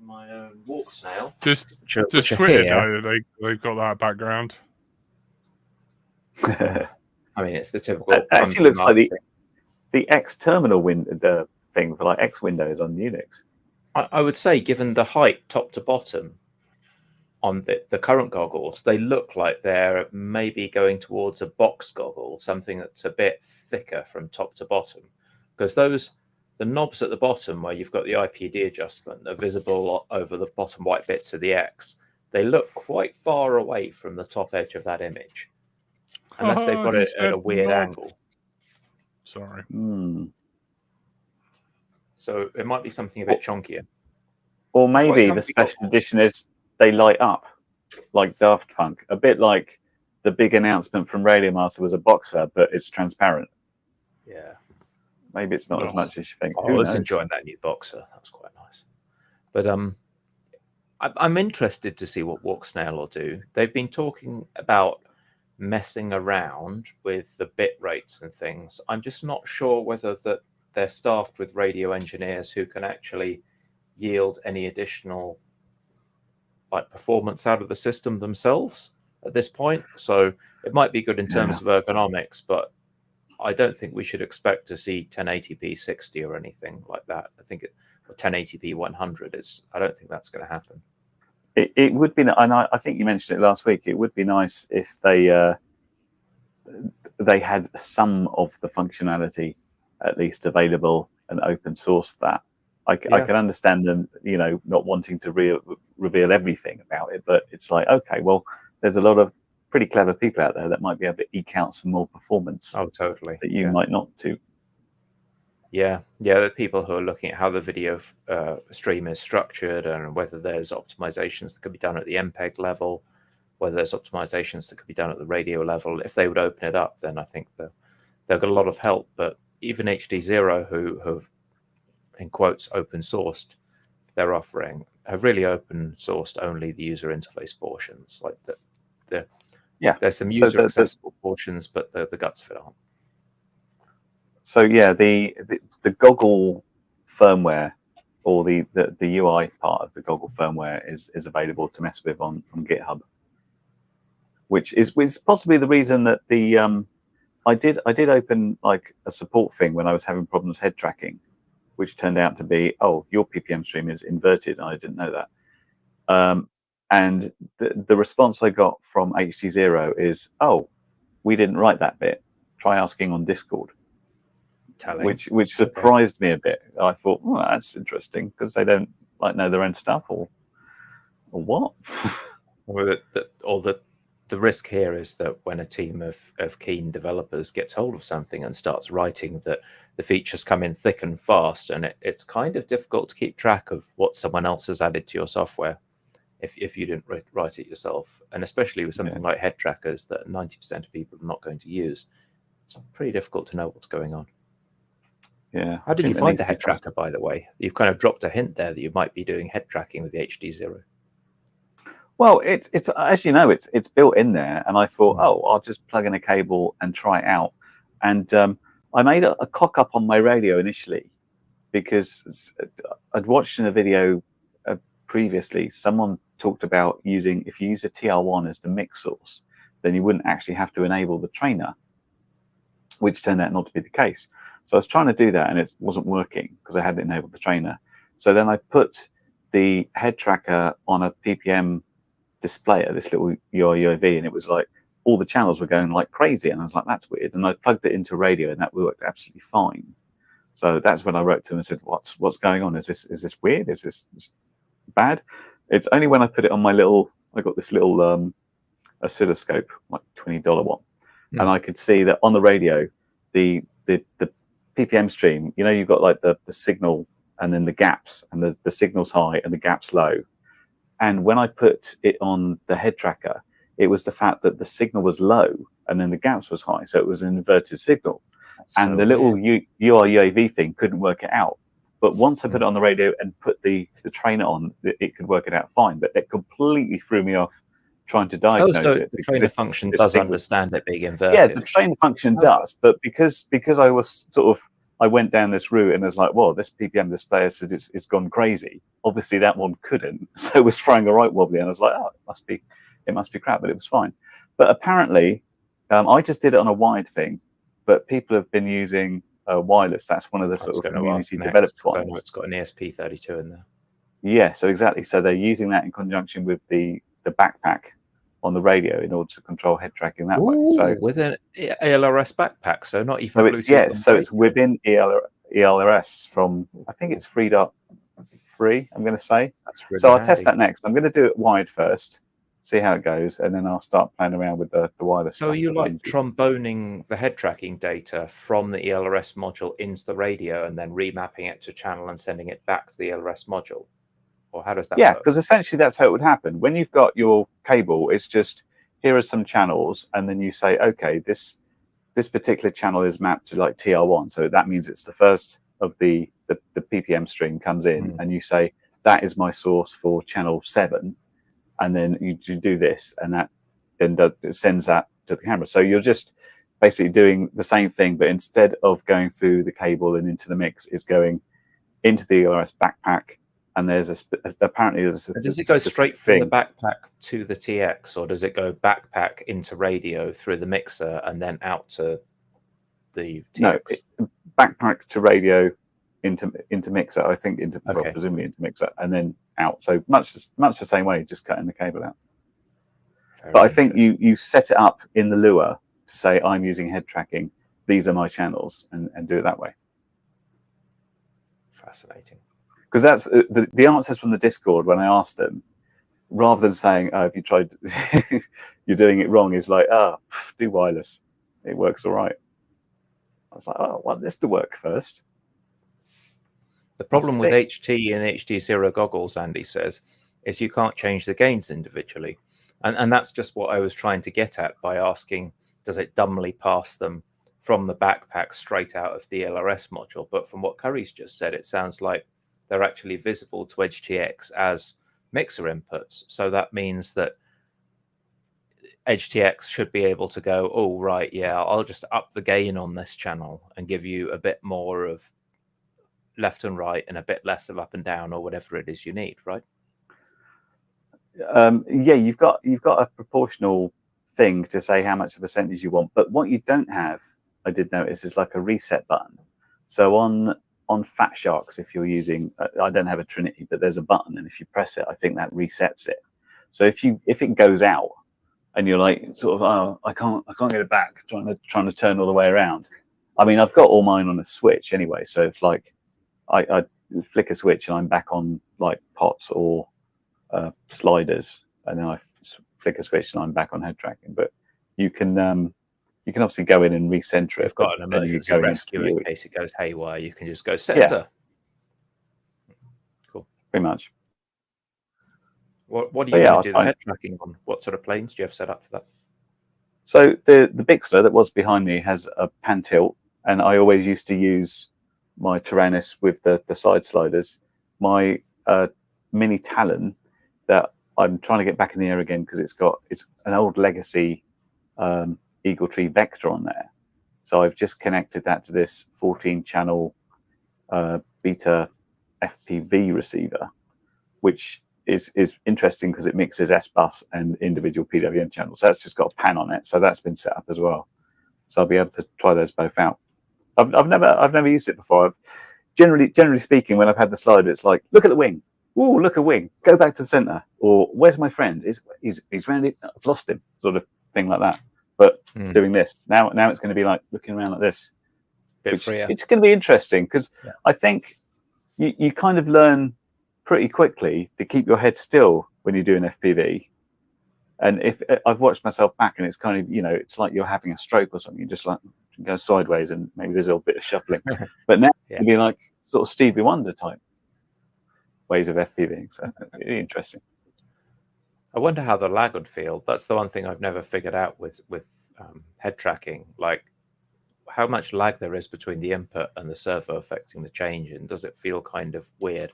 Speaker 2: my own walk snail.
Speaker 1: Just
Speaker 2: which
Speaker 1: Twitter know they've got that background.
Speaker 2: I mean, it's the typical.
Speaker 3: It actually looks like the X terminal window thing for like X Windows on Unix.
Speaker 2: I would say, given the height top to bottom on the current goggles, they look like they're maybe going towards a box goggle, something that's a bit thicker from top to bottom, because the knobs at the bottom where you've got the IPD adjustment are visible over the bottom white bits of the X. They look quite far away from the top edge of that image. Unless they've got it at a weird angle.
Speaker 1: Sorry.
Speaker 2: So it might be something a bit chunkier.
Speaker 3: Or maybe the special edition is they light up like Daft Punk. A bit like the big announcement from Radio Master was a boxer, but it's transparent.
Speaker 2: Yeah.
Speaker 3: Maybe it's not as much as you think.
Speaker 2: I was enjoying that new boxer. That was quite nice. But I'm interested to see what Walk Snail will do. They've been talking about messing around with the bit rates and things. I'm just not sure whether that they're staffed with radio engineers who can actually yield any additional performance out of the system themselves at this point. So it might be good in terms of ergonomics, but I don't think we should expect to see 1080p 60 or anything like that. I think 1080p 100 is. I don't think that's going to happen.
Speaker 3: It would be, and I think you mentioned it last week. It would be nice if they had some of the functionality at least available and open source that. I can understand them, not wanting to reveal everything about it, but it's like, okay, well, there's a lot of pretty clever people out there that might be able to eke out some more performance.
Speaker 2: Oh, totally.
Speaker 3: That you might not do.
Speaker 2: Yeah, the people who are looking at how the video stream is structured and whether there's optimizations that could be done at the MPEG level, whether there's optimizations that could be done at the radio level. If they would open it up, then I think they've got a lot of help. But even HD0, who have, in quotes, open sourced their offering, have really open sourced only the user interface portions. Like there's some user accessible portions, but the guts of it aren't.
Speaker 3: So yeah, the goggle firmware or the UI part of the goggle firmware is available to mess with on GitHub, which is possibly the reason that I did open like a support thing when I was having problems head tracking which turned out to be, oh, your PPM stream is inverted. I didn't know that. And the response I got from HT0 is, oh, we didn't write that bit. Try asking on Discord. Which surprised me a bit. I thought, well, that's interesting, because they don't know their own stuff, or what?
Speaker 2: Well, the risk here is that when a team of keen developers gets hold of something and starts writing, that the features come in thick and fast, and it's kind of difficult to keep track of what someone else has added to your software if you didn't write it yourself. And especially with something like head trackers that 90% of people are not going to use, it's pretty difficult to know what's going on.
Speaker 3: Yeah.
Speaker 2: How did you find the head tracker, by the way? You've kind of dropped a hint there that you might be doing head tracking with the HD0.
Speaker 3: Well, it's as you know, it's built in there, and I thought, oh, I'll just plug in a cable and try it out. And I made a cock up on my radio initially, because I'd watched in a video previously, someone talked about using, if you use a TR1 as the mix source, then you wouldn't actually have to enable the trainer, which turned out not to be the case. So I was trying to do that, and it wasn't working because I hadn't enabled the trainer. So then I put the head tracker on a PPM displayer, this little UIUAV, and it was like all the channels were going like crazy, and I was like, that's weird. And I plugged it into radio, and that worked absolutely fine. So that's when I wrote to him and said, what's going on? Is this weird? Is this bad? It's only when I put it on my little, I got this little oscilloscope, like $20 one, and I could see that on the radio, the PPM stream, you know, you've got like the signal and then the gaps, and the signal's high and the gap's low. And when I put it on the head tracker, it was the fact that the signal was low and then the gaps was high. So it was an inverted signal. And the little UIUAV thing couldn't work it out. But once I put it on the radio and put the trainer on, it could work it out fine. But it completely threw me off trying to diagnose it.
Speaker 2: The trainer function does understand it being inverted.
Speaker 3: Yeah, the trainer function does. But because I was I went down this route, and it's like, well, this PPM displayer said it's gone crazy. Obviously, that one couldn't. So it was throwing a right wobbly, and I was like, oh, it must be crap, but it was fine. But apparently, I just did it on a wired thing, but people have been using wireless. That's one of the sort of community developed ones.
Speaker 2: I know it's got an ESP32 in there.
Speaker 3: Yeah, so exactly. So they're using that in conjunction with the backpack on the radio in order to control head tracking that way. So
Speaker 2: with an ELRS backpack, so not even.
Speaker 3: So it's within ELRS from, I think it's 3.3. I'm going to say. That's really I'll test that next. I'm going to do it wired first, see how it goes, and then I'll start playing around with the wireless.
Speaker 2: So you like tromboning the head tracking data from the ELRS module into the radio and then remapping it to channel and sending it back to the ELRS module? Or how does that work? Yeah, because essentially that's how it would happen. When you've got your cable, it's just, here are some channels, and then you say, okay, this particular channel is mapped to like TR1. So that means it's the first of the PPM stream comes in, and you say, that is my source for channel 7. And then you do this, and that then sends that to the camera. So you're just basically doing the same thing, but instead of going through the cable and into the mix, is going into the ELRS backpack. And there's apparently there's a does it go straight from the backpack to the TX, or does it go backpack into radio through the mixer and then out to the TX?
Speaker 3: No, backpack to radio into mixer. I think presumably into mixer, and then out. So much the same way, just cutting the cable out. But I think you set it up in the Lua to say, I'm using head tracking. These are my channels, and do it that way.
Speaker 2: Fascinating.
Speaker 3: Because that's the answers from the Discord when I asked them, rather than saying, oh, if you tried, you're doing it wrong, is like, do wireless. It works all right. I was like, oh, I want this to work first.
Speaker 2: The problem with HT and HD0 goggles, Andy says, is you can't change the gains individually. And that's just what I was trying to get at by asking, does it dumbly pass them from the backpack straight out of the LRS module? But from what Curry's just said, it sounds like they're actually visible to EdgeTX as mixer inputs. So that means that EdgeTX should be able to go, oh, right, yeah, I'll just up the gain on this channel and give you a bit more of left and right and a bit less of up and down, or whatever it is you need, right?
Speaker 3: Yeah, you've got a proportional thing to say how much of a percentage you want. But what you don't have, I did notice, is like a reset button. So on on Fat Sharks, if you're using, I don't have a Trinity, but there's a button, and if you press it, I think that resets it. So if it goes out, and you're like sort of, oh, I can't get it back, trying to turn all the way around. I mean, I've got all mine on a switch anyway, so it's like I flick a switch and I'm back on like pots or sliders, and then I flick a switch and I'm back on head tracking. But you can obviously go in and recenter it.
Speaker 2: You've got an emergency rescue in case it goes haywire. You can just go center.
Speaker 3: Yeah.
Speaker 2: Cool.
Speaker 3: Pretty much.
Speaker 2: What do you want to do the head tracking on? What sort of planes do you have set up for that?
Speaker 3: So the Bixler that was behind me has a pan tilt, and I always used to use my Tyrannus with the side sliders. My mini Talon that I'm trying to get back in the air again because it's an old legacy Eagle Tree Vector on there. So I've just connected that to this 14-channel beta FPV receiver, which is interesting because it mixes S-Bus and individual PWM channels. That's just got a pan on it, so that's been set up as well. So I'll be able to try those both out. I've never used it before. Generally speaking, when I've had the slider, it's like, look at the wing. Ooh, look at wing. Go back to the center. Or where's my friend? He's around it. I've lost him. Sort of thing like that. But doing this now it's going to be like looking around like this.
Speaker 2: Bit freer.
Speaker 3: It's going to be interesting because I think you kind of learn pretty quickly to keep your head still when you do an FPV. And if I've watched myself back, and it's kind of, it's like you're having a stroke or something. You just like go sideways, and maybe there's a little bit of shuffling. But now it'd be like sort of Stevie Wonder type ways of FPVing. So really interesting.
Speaker 2: I wonder how the lag would feel. That's the one thing I've never figured out with head tracking. Like how much lag there is between the input and the servo affecting the change, and does it feel kind of weird?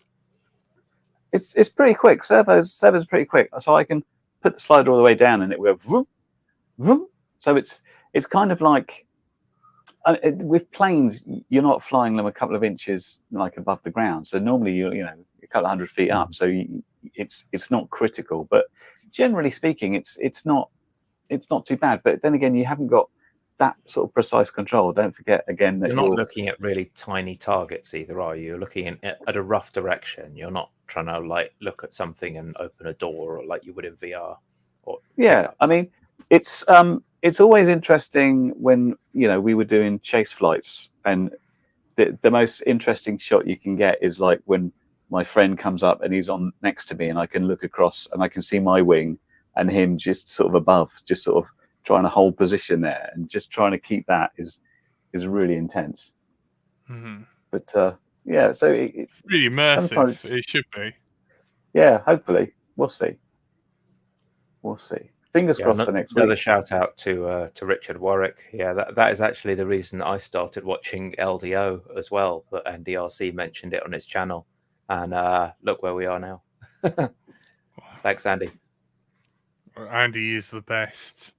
Speaker 3: It's pretty quick. Servo's pretty quick, so I can put the slider all the way down and it will vroom, vroom. So it's kind of like with planes, you're not flying them a couple of inches like above the ground. So normally you're a couple of 100 feet up. So it's not critical. But generally speaking, it's not too bad. But then again, you haven't got that sort of precise control. Don't forget again that
Speaker 2: you're not looking at really tiny targets either, are you? You're looking at a rough direction. You're not trying to like look at something and open a door or like you would in VR. Or
Speaker 3: I mean, it's always interesting when we were doing chase flights, and the most interesting shot you can get is like when my friend comes up and he's on next to me, and I can look across and I can see my wing and him just sort of above, just sort of trying to hold position there, and just trying to keep that is really intense. But so it's
Speaker 1: really immersive. It should be.
Speaker 3: Yeah, hopefully we'll see. Fingers crossed for next week.
Speaker 2: Another shout out to Richard Warwick. Yeah, that is actually the reason I started watching LDO as well. That NDRC mentioned it on his channel, and look where we are now. Thanks, Andy.
Speaker 1: Andy is the best.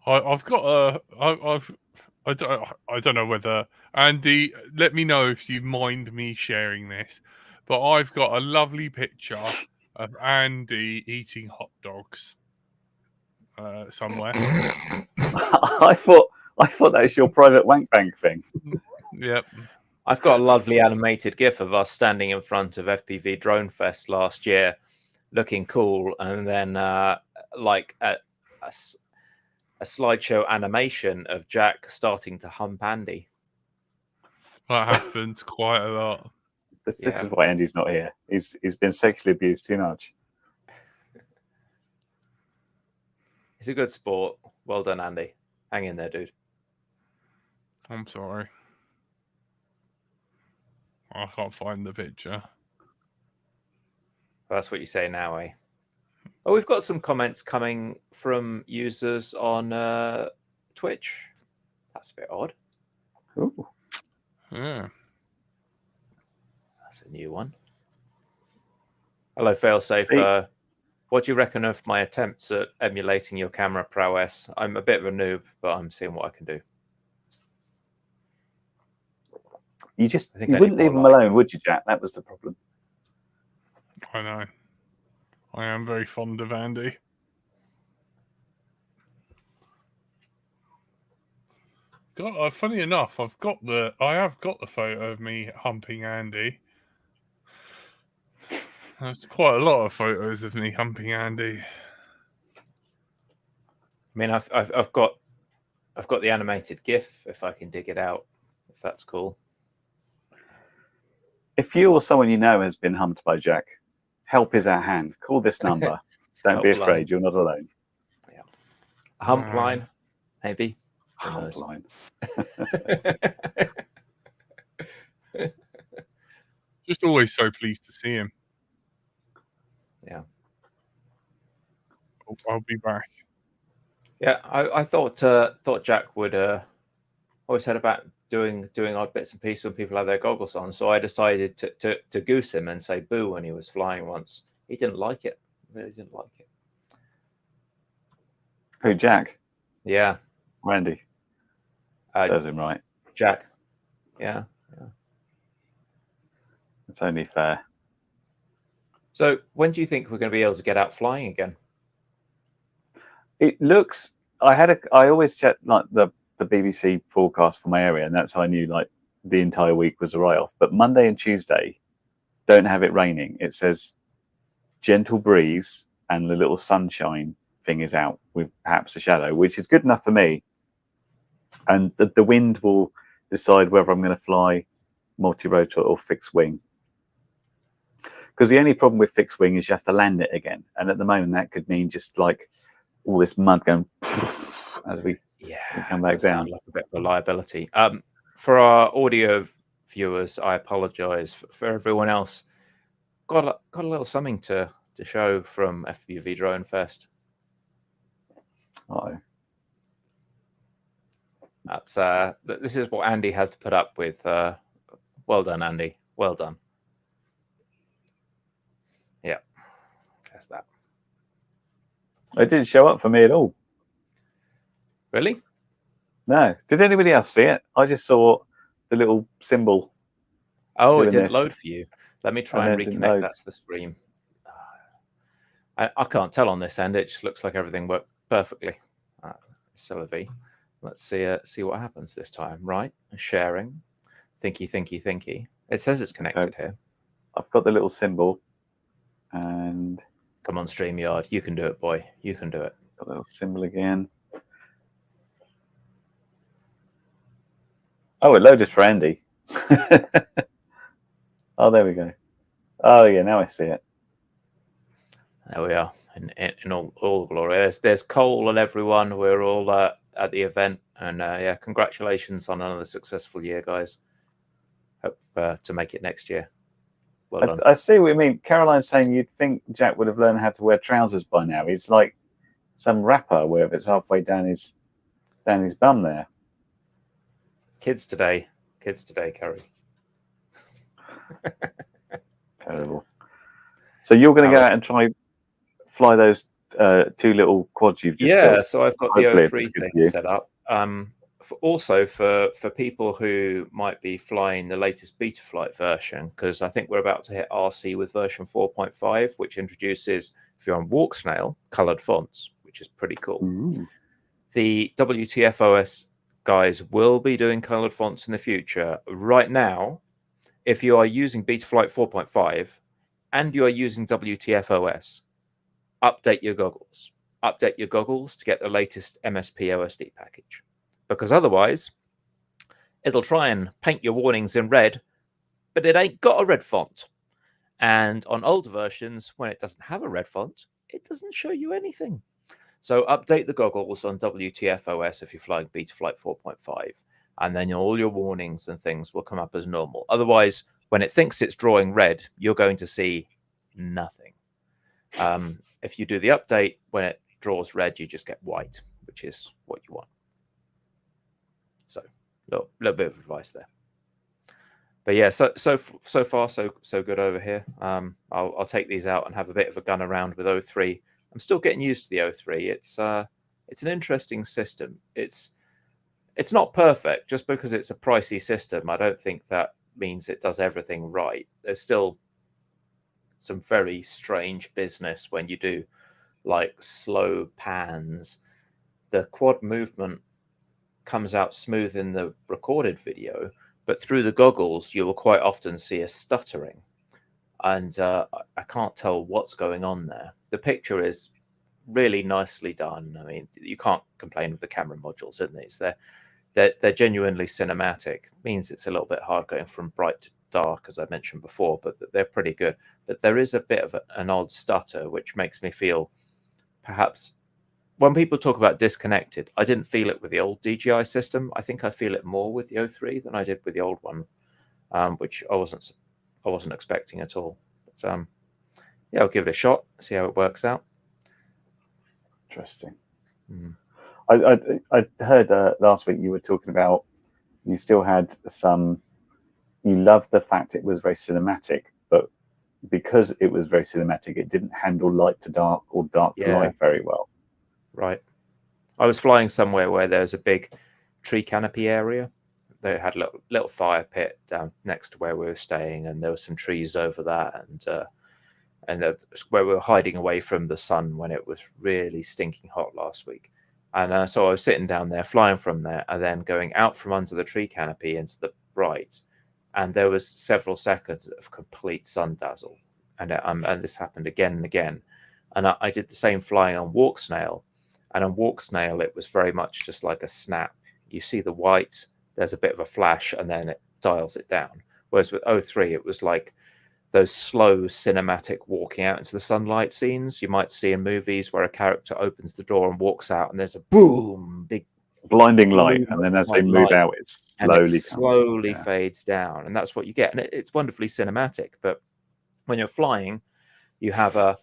Speaker 1: I've got I don't know whether Andy, let me know if you mind me sharing this, but I've got a lovely picture of Andy eating hot dogs somewhere.
Speaker 3: I thought that was your private wank bank thing.
Speaker 1: Yep.
Speaker 2: I've got a lovely animated GIF of us standing in front of FPV Drone Fest last year, looking cool, and then like a slideshow animation of Jack starting to hump Andy.
Speaker 1: That happens quite a lot.
Speaker 3: This is why Andy's not here. He's been sexually abused too much.
Speaker 2: He's a good sport. Well done, Andy. Hang in there, dude.
Speaker 1: I'm sorry. I can't find the picture.
Speaker 2: Well, that's what you say now, eh? Oh, we've got some comments coming from users on Twitch. That's a bit odd.
Speaker 3: Ooh.
Speaker 1: Yeah.
Speaker 2: That's a new one. Hello, Failsafe. What do you reckon of my attempts at emulating your camera prowess? I'm a bit of a noob, but I'm seeing what I can do.
Speaker 3: You wouldn't leave him alone, would you, Jack? That was the problem.
Speaker 1: I know. I am very fond of Andy. Funny enough, I have got the photo of me humping Andy. There's quite a lot of photos of me humping Andy.
Speaker 2: I mean, I've got the animated GIF if I can dig it out, if that's cool.
Speaker 3: If you or someone you know has been humped by Jack, help is at hand. Call this number. Don't be afraid. You're not alone.
Speaker 2: Yeah. A hump line, maybe.
Speaker 3: Hump line.
Speaker 1: Just always so pleased to see him.
Speaker 2: Yeah.
Speaker 1: I'll be back.
Speaker 2: Yeah, I thought Jack would always said about doing odd bits and pieces when people have their goggles on. So I decided to goose him and say boo when he was flying once. He didn't like it. Really didn't like it.
Speaker 3: Who, Jack?
Speaker 2: Yeah.
Speaker 3: Randy. Serves him right.
Speaker 2: Jack. Yeah.
Speaker 3: It's only fair.
Speaker 2: So when do you think we're going to be able to get out flying again?
Speaker 3: It looks. I always check like the BBC forecast for my area, and that's how I knew like the entire week was a write-off. But Monday and Tuesday don't have it raining. It says gentle breeze and the little sunshine thing is out with perhaps a shadow, which is good enough for me. And the wind will decide whether I'm going to fly multi-rotor or fixed wing. Because the only problem with fixed wing is you have to land it again, and at the moment that could mean just like all this mud going as we come back down.
Speaker 2: Like a bit of a liability. For our audio viewers, I apologise. For everyone else, got a little something to show from FPV Drone Fest.
Speaker 3: Oh,
Speaker 2: that's this is what Andy has to put up with. Well done, Andy. Well done. Yeah, that's that.
Speaker 3: It didn't show up for me at all.
Speaker 2: Really?
Speaker 3: No. Did anybody else see it? I just saw the little symbol.
Speaker 2: Oh, it didn't load for you. Let me try and reconnect that to the screen. I can't tell on this end. It just looks like everything worked perfectly. Sylvie. Let's see what happens this time. Right, sharing. Thinky. It says it's connected here.
Speaker 3: I've got the little symbol, and
Speaker 2: come on, StreamYard. You can do it, boy. You can do it.
Speaker 3: Got the little symbol again. Oh, it loaded for Andy. Oh, there we go. Oh, yeah, now I see it.
Speaker 2: There we are, in all glory. There's Cole and everyone. We're all at the event, and yeah, congratulations on another successful year, guys. Hope to make it next year. Well done.
Speaker 3: I see what you mean. Caroline's saying you'd think Jack would have learned how to wear trousers by now. He's like some rapper, where it's halfway down his bum there.
Speaker 2: Kids today, Kerry.
Speaker 3: Terrible. So you're going to go out and try fly those two little quads you've just built.
Speaker 2: So I've got the O3 thing set up. Also for people who might be flying the latest beta flight version, because I think we're about to hit RC with version 4.5, which introduces, if you're on Walk Snail, colored fonts, which is pretty cool.
Speaker 3: Ooh.
Speaker 2: The WTFOS guys will be doing colored fonts in the future. Right now, if you are using Betaflight 4.5 and you are using WTFOS, update your goggles. Update your goggles to get the latest MSP OSD package. Because otherwise, it'll try and paint your warnings in red, but it ain't got a red font. And on older versions, when it doesn't have a red font, it doesn't show you anything. So update the goggles on WTFOS if you're flying Betaflight 4.5, and then all your warnings and things will come up as normal. Otherwise, when it thinks it's drawing red, you're going to see nothing. If you do the update, when it draws red, you just get white, which is what you want. So little bit of advice there. But yeah, so far so good over here. I'll take these out and have a bit of a gun around with O3. I'm still getting used to the O3. It's an interesting system. It's not perfect. Just because it's a pricey system, I don't think that means it does everything right. There's still some very strange business when you do like slow pans. The quad movement comes out smooth in the recorded video, but through the goggles, you will quite often see a stuttering. And I can't tell what's going on there. The picture is really nicely done. I mean, you can't complain with the camera modules in these. They're genuinely cinematic. Means it's a little bit hard going from bright to dark, as I mentioned before, but they're pretty good. But there is a bit of an odd stutter, which makes me feel perhaps when people talk about disconnected, I didn't feel it with the old DJI system. I think I feel it more with the O3 than I did with the old one, which I wasn't expecting at all. But yeah, I'll give it a shot, see how it works out.
Speaker 3: Interesting. I heard last week you were talking about you still had some. You loved the fact it was very cinematic, but because it was very cinematic, it didn't handle light to dark or dark to light very well.
Speaker 2: Right. I was flying somewhere where there's a big tree canopy area. They had a little fire pit down next to where we were staying, and there were some trees over that, and where we were hiding away from the sun when it was really stinking hot last week. And so I was sitting down there, flying from there, and then going out from under the tree canopy into the bright, and there was several seconds of complete sun dazzle, and this happened again and again. And I did the same flying on Walk Snail, and on Walk Snail it was very much just like a snap. You see the white, there's a bit of a flash, and then it dials it down. Whereas with O3, it was like those slow cinematic walking out into the sunlight scenes you might see in movies where a character opens the door and walks out, and there's a boom, big
Speaker 3: blinding light, and then as they move out, it
Speaker 2: slowly fades down, and that's what you get. And it's wonderfully cinematic. But when you're flying, you have a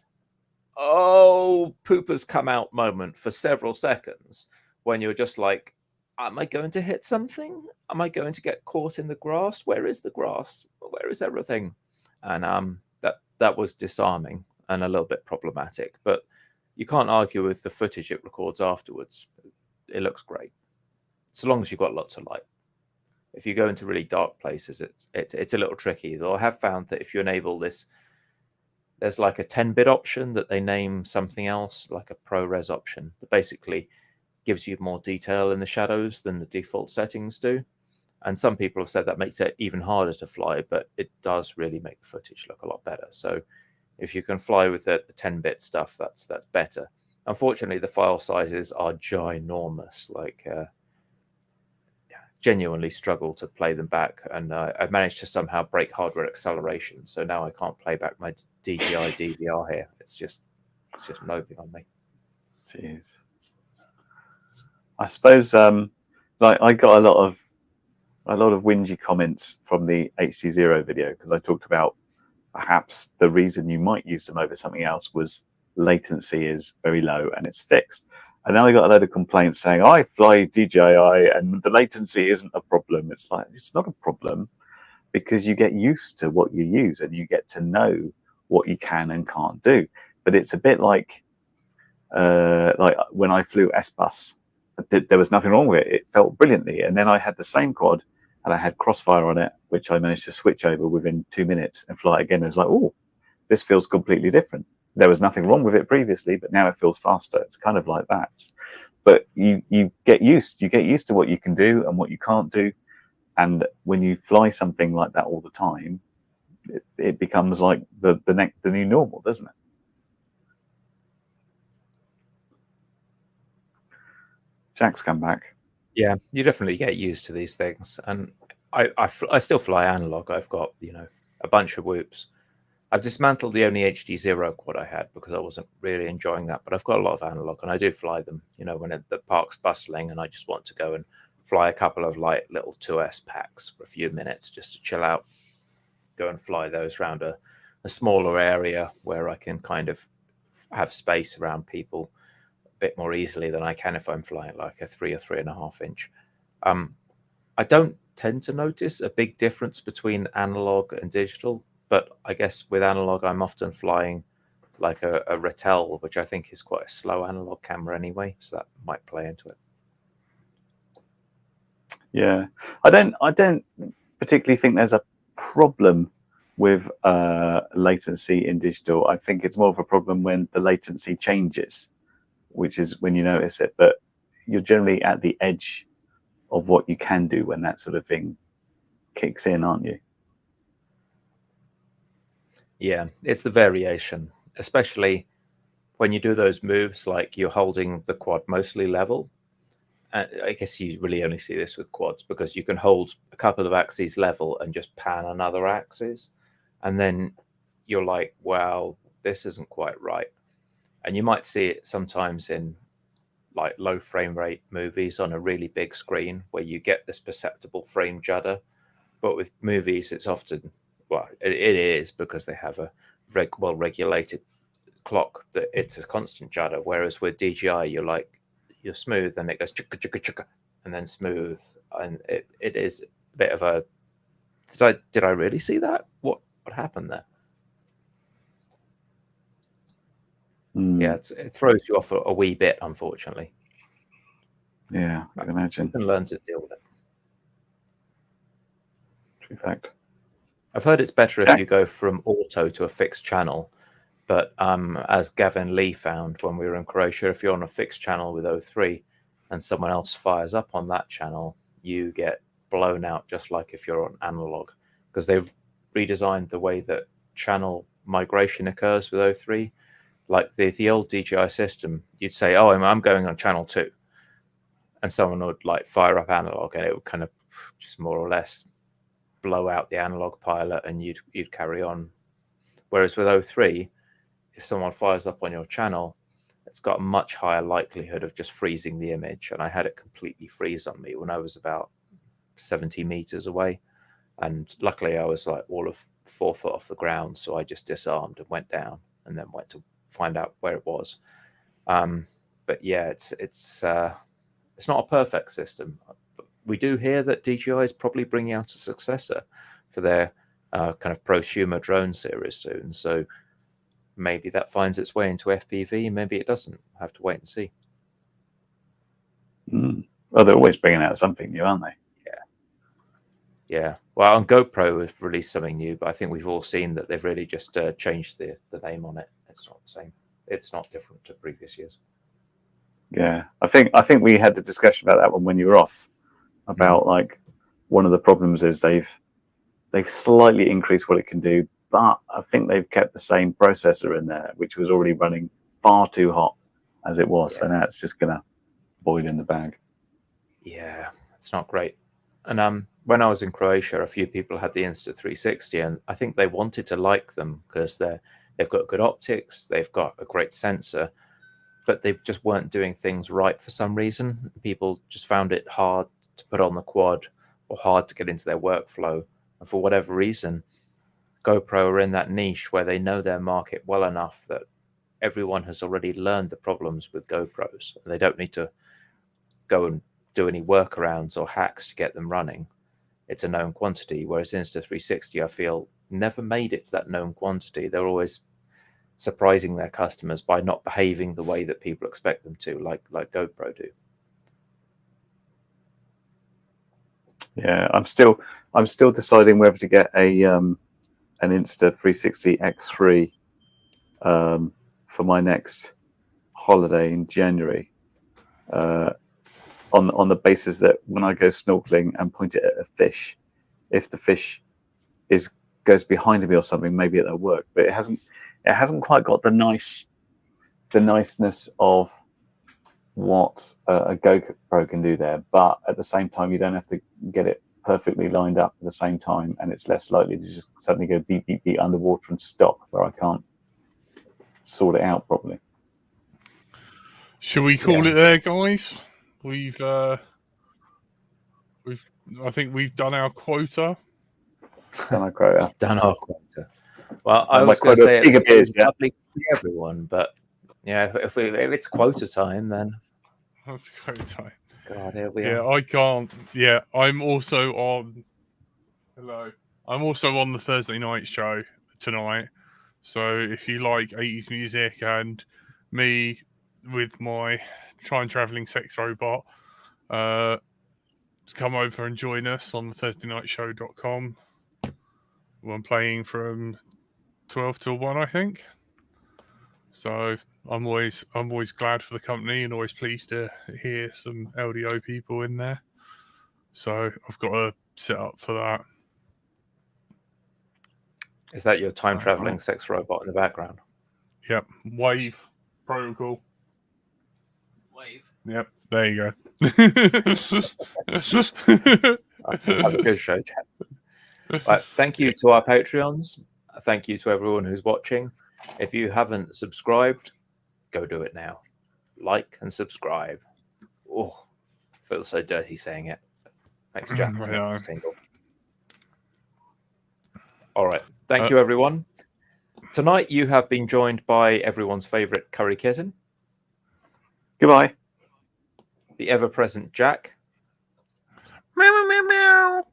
Speaker 2: poopers come out moment for several seconds when you're just like, am I going to hit something? Am I going to get caught in the grass? Where is the grass? Where is everything? And that was disarming and a little bit problematic, but you can't argue with the footage it records afterwards. It looks great, so long as you've got lots of light. If you go into really dark places, it's a little tricky. Though I have found that if you enable this, there's like a 10-bit option that they name something else, like a ProRes option, that basically gives you more detail in the shadows than the default settings do. And some people have said that makes it even harder to fly, but it does really make the footage look a lot better. So if you can fly with the 10-bit stuff, that's better. Unfortunately, the file sizes are ginormous. Like, genuinely struggle to play them back. And I managed to somehow break hardware acceleration. So now I can't play back my DJI DVR here. It's just noping on me.
Speaker 3: Jeez. I suppose like I got a lot of whingy comments from the HD0 video, because I talked about perhaps the reason you might use them over something else was latency is very low and it's fixed. And then I got a load of complaints saying, I fly DJI and the latency isn't a problem. It's like, it's not a problem because you get used to what you use and you get to know what you can and can't do. But it's a bit like when I flew S-Bus, there was nothing wrong with it. It felt brilliantly. And then I had the same quad and I had Crossfire on it, which I managed to switch over within 2 minutes and fly again. And it was like, oh, this feels completely different. There was nothing wrong with it previously, but now it feels faster. It's kind of like that. But you get used to what you can do and what you can't do. And when you fly something like that all the time, it becomes like the new normal, doesn't it? Jack's come back.
Speaker 2: Yeah, you definitely get used to these things. And I still fly analog. I've got, a bunch of whoops. I've dismantled the only HD0 quad I had because I wasn't really enjoying that, but I've got a lot of analog and I do fly them, when the park's bustling and I just want to go and fly a couple of light little 2S packs for a few minutes just to chill out, go and fly those around a smaller area where I can kind of have space around people a bit more easily than I can if I'm flying like a 3 or 3.5 inch. I don't tend to notice a big difference between analog and digital, but I guess with analog, I'm often flying like a Ratel, which I think is quite a slow analog camera anyway, so that might play into it.
Speaker 3: Yeah, I don't particularly think there's a problem with latency in digital. I think it's more of a problem when the latency changes, which is when you notice it. But you're generally at the edge what you can do when that sort of thing kicks in, aren't you?
Speaker 2: Yeah, it's the variation, especially when you do those moves like you're holding the quad mostly level. I guess you really only see this with quads because you can hold a couple of axes level and just pan another axis. And then you're like, wow, this isn't quite right. And you might see it sometimes in like low frame rate movies on a really big screen where you get this perceptible frame judder. But with movies, it's often, well, it is because they have a well-regulated clock that it's a constant judder. Whereas with DJI, you're smooth and it goes chicka chicka chicka and then smooth, and it is a bit of a did I really see that? What happened there? Yeah, it throws you off a wee bit, unfortunately.
Speaker 3: Yeah, I can imagine.
Speaker 2: You can learn to deal with it.
Speaker 3: True fact.
Speaker 2: I've heard it's better if you go from auto to a fixed channel. But as Gavin Lee found when we were in Croatia, if you're on a fixed channel with O3 and someone else fires up on that channel, you get blown out just like if you're on analog, because they've redesigned the way that channel migration occurs with O3. Like the old DJI system, you'd say, oh, I'm going on channel 2. And someone would like fire up analog and it would kind of just more or less blow out the analog pilot and you'd carry on. Whereas with O3, if someone fires up on your channel, it's got a much higher likelihood of just freezing the image. And I had it completely freeze on me when I was about 70 meters away. And luckily I was like all of 4 foot off the ground. So I just disarmed and went down and then went to find out where it was. But yeah, it's not a perfect system. But we do hear that DJI is probably bringing out a successor for their kind of prosumer drone series soon. So maybe that finds its way into FPV. Maybe it doesn't. We'll have to wait and see.
Speaker 3: Well, they're always bringing out something new, aren't they?
Speaker 2: Yeah. Well, on GoPro, we've released something new, but I think we've all seen that they've really just changed the name on it. It's not the same. It's not different to previous years.
Speaker 3: Yeah, I think we had the discussion about that one when you were off. About like one of the problems is they've slightly increased what it can do, but I think they've kept the same processor in there, which was already running far too hot as it was. So now it's just gonna boil in the bag. Yeah,
Speaker 2: it's not great. And when I was in Croatia, a few people had the Insta360, and I think they wanted to like them because they've got good optics, they've got a great sensor, but they just weren't doing things right for some reason. People just found it hard to put on the quad or hard to get into their workflow. And for whatever reason, GoPro are in that niche where they know their market well enough that everyone has already learned the problems with GoPros. They don't need to go and do any workarounds or hacks to get them running. It's a known quantity, whereas Insta360, I feel, never made it to that known quantity. They're always surprising their customers by not behaving the way that people expect them to, like GoPro do.
Speaker 3: Yeah, I'm still deciding whether to get an Insta360 X3 for my next holiday in January, on the basis that when I go snorkeling and point it at a fish, if the fish goes behind me or something, maybe it'll work. But it hasn't quite got the niceness of what a GoPro can do there. But at the same time, you don't have to get it perfectly lined up at the same time, and it's less likely to just suddenly go beep beep beep underwater and stop where I can't sort it out properly.
Speaker 1: Should we call it there, guys? I think we've done our quota.
Speaker 3: Done our quota.
Speaker 2: Done our quota. Well, I was going to say it's lovely to see everyone, but yeah, if it's quota time, then
Speaker 1: that's quota time.
Speaker 2: God, here we are.
Speaker 1: Yeah, I can't. Yeah, I'm also on. Hello. I'm also on the Thursday night show tonight. So if you like 80s music and me with my time traveling sex robot, come over and join us on the ThursdayNightShow.com. I'm playing from 12 till 1, I think. So I'm always glad for the company and always pleased to hear some LDO people in there. So I've got to set up for that.
Speaker 2: Is that your time traveling sex robot in the background?
Speaker 1: Yep. Wave protocol.
Speaker 4: Wave.
Speaker 1: Yep. There you go.
Speaker 2: Have a good show, Jack. Right, thank you to our Patreons. Thank you to everyone who's watching. If you haven't subscribed, go do it now. Like and subscribe. Oh, feels so dirty saying it. Makes Jack's knuckles tingle. All right. Thank you, everyone. Tonight you have been joined by everyone's favourite curry kitten.
Speaker 3: Goodbye.
Speaker 2: The ever-present Jack.
Speaker 1: Meow, meow, meow.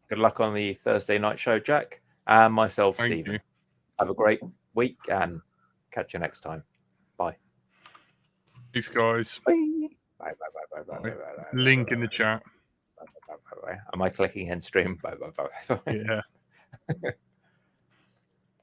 Speaker 2: Good luck on the Thursday night show, Jack. And myself,
Speaker 1: Thank
Speaker 2: Stephen.
Speaker 1: you.
Speaker 2: Have a great week and catch you next time. Bye.
Speaker 1: Peace, guys.
Speaker 2: Bye. Bye, bye, bye, bye, bye, bye, bye,
Speaker 1: Link in the chat.
Speaker 2: Am I clicking end stream? Bye, bye, bye, bye.
Speaker 1: Yeah.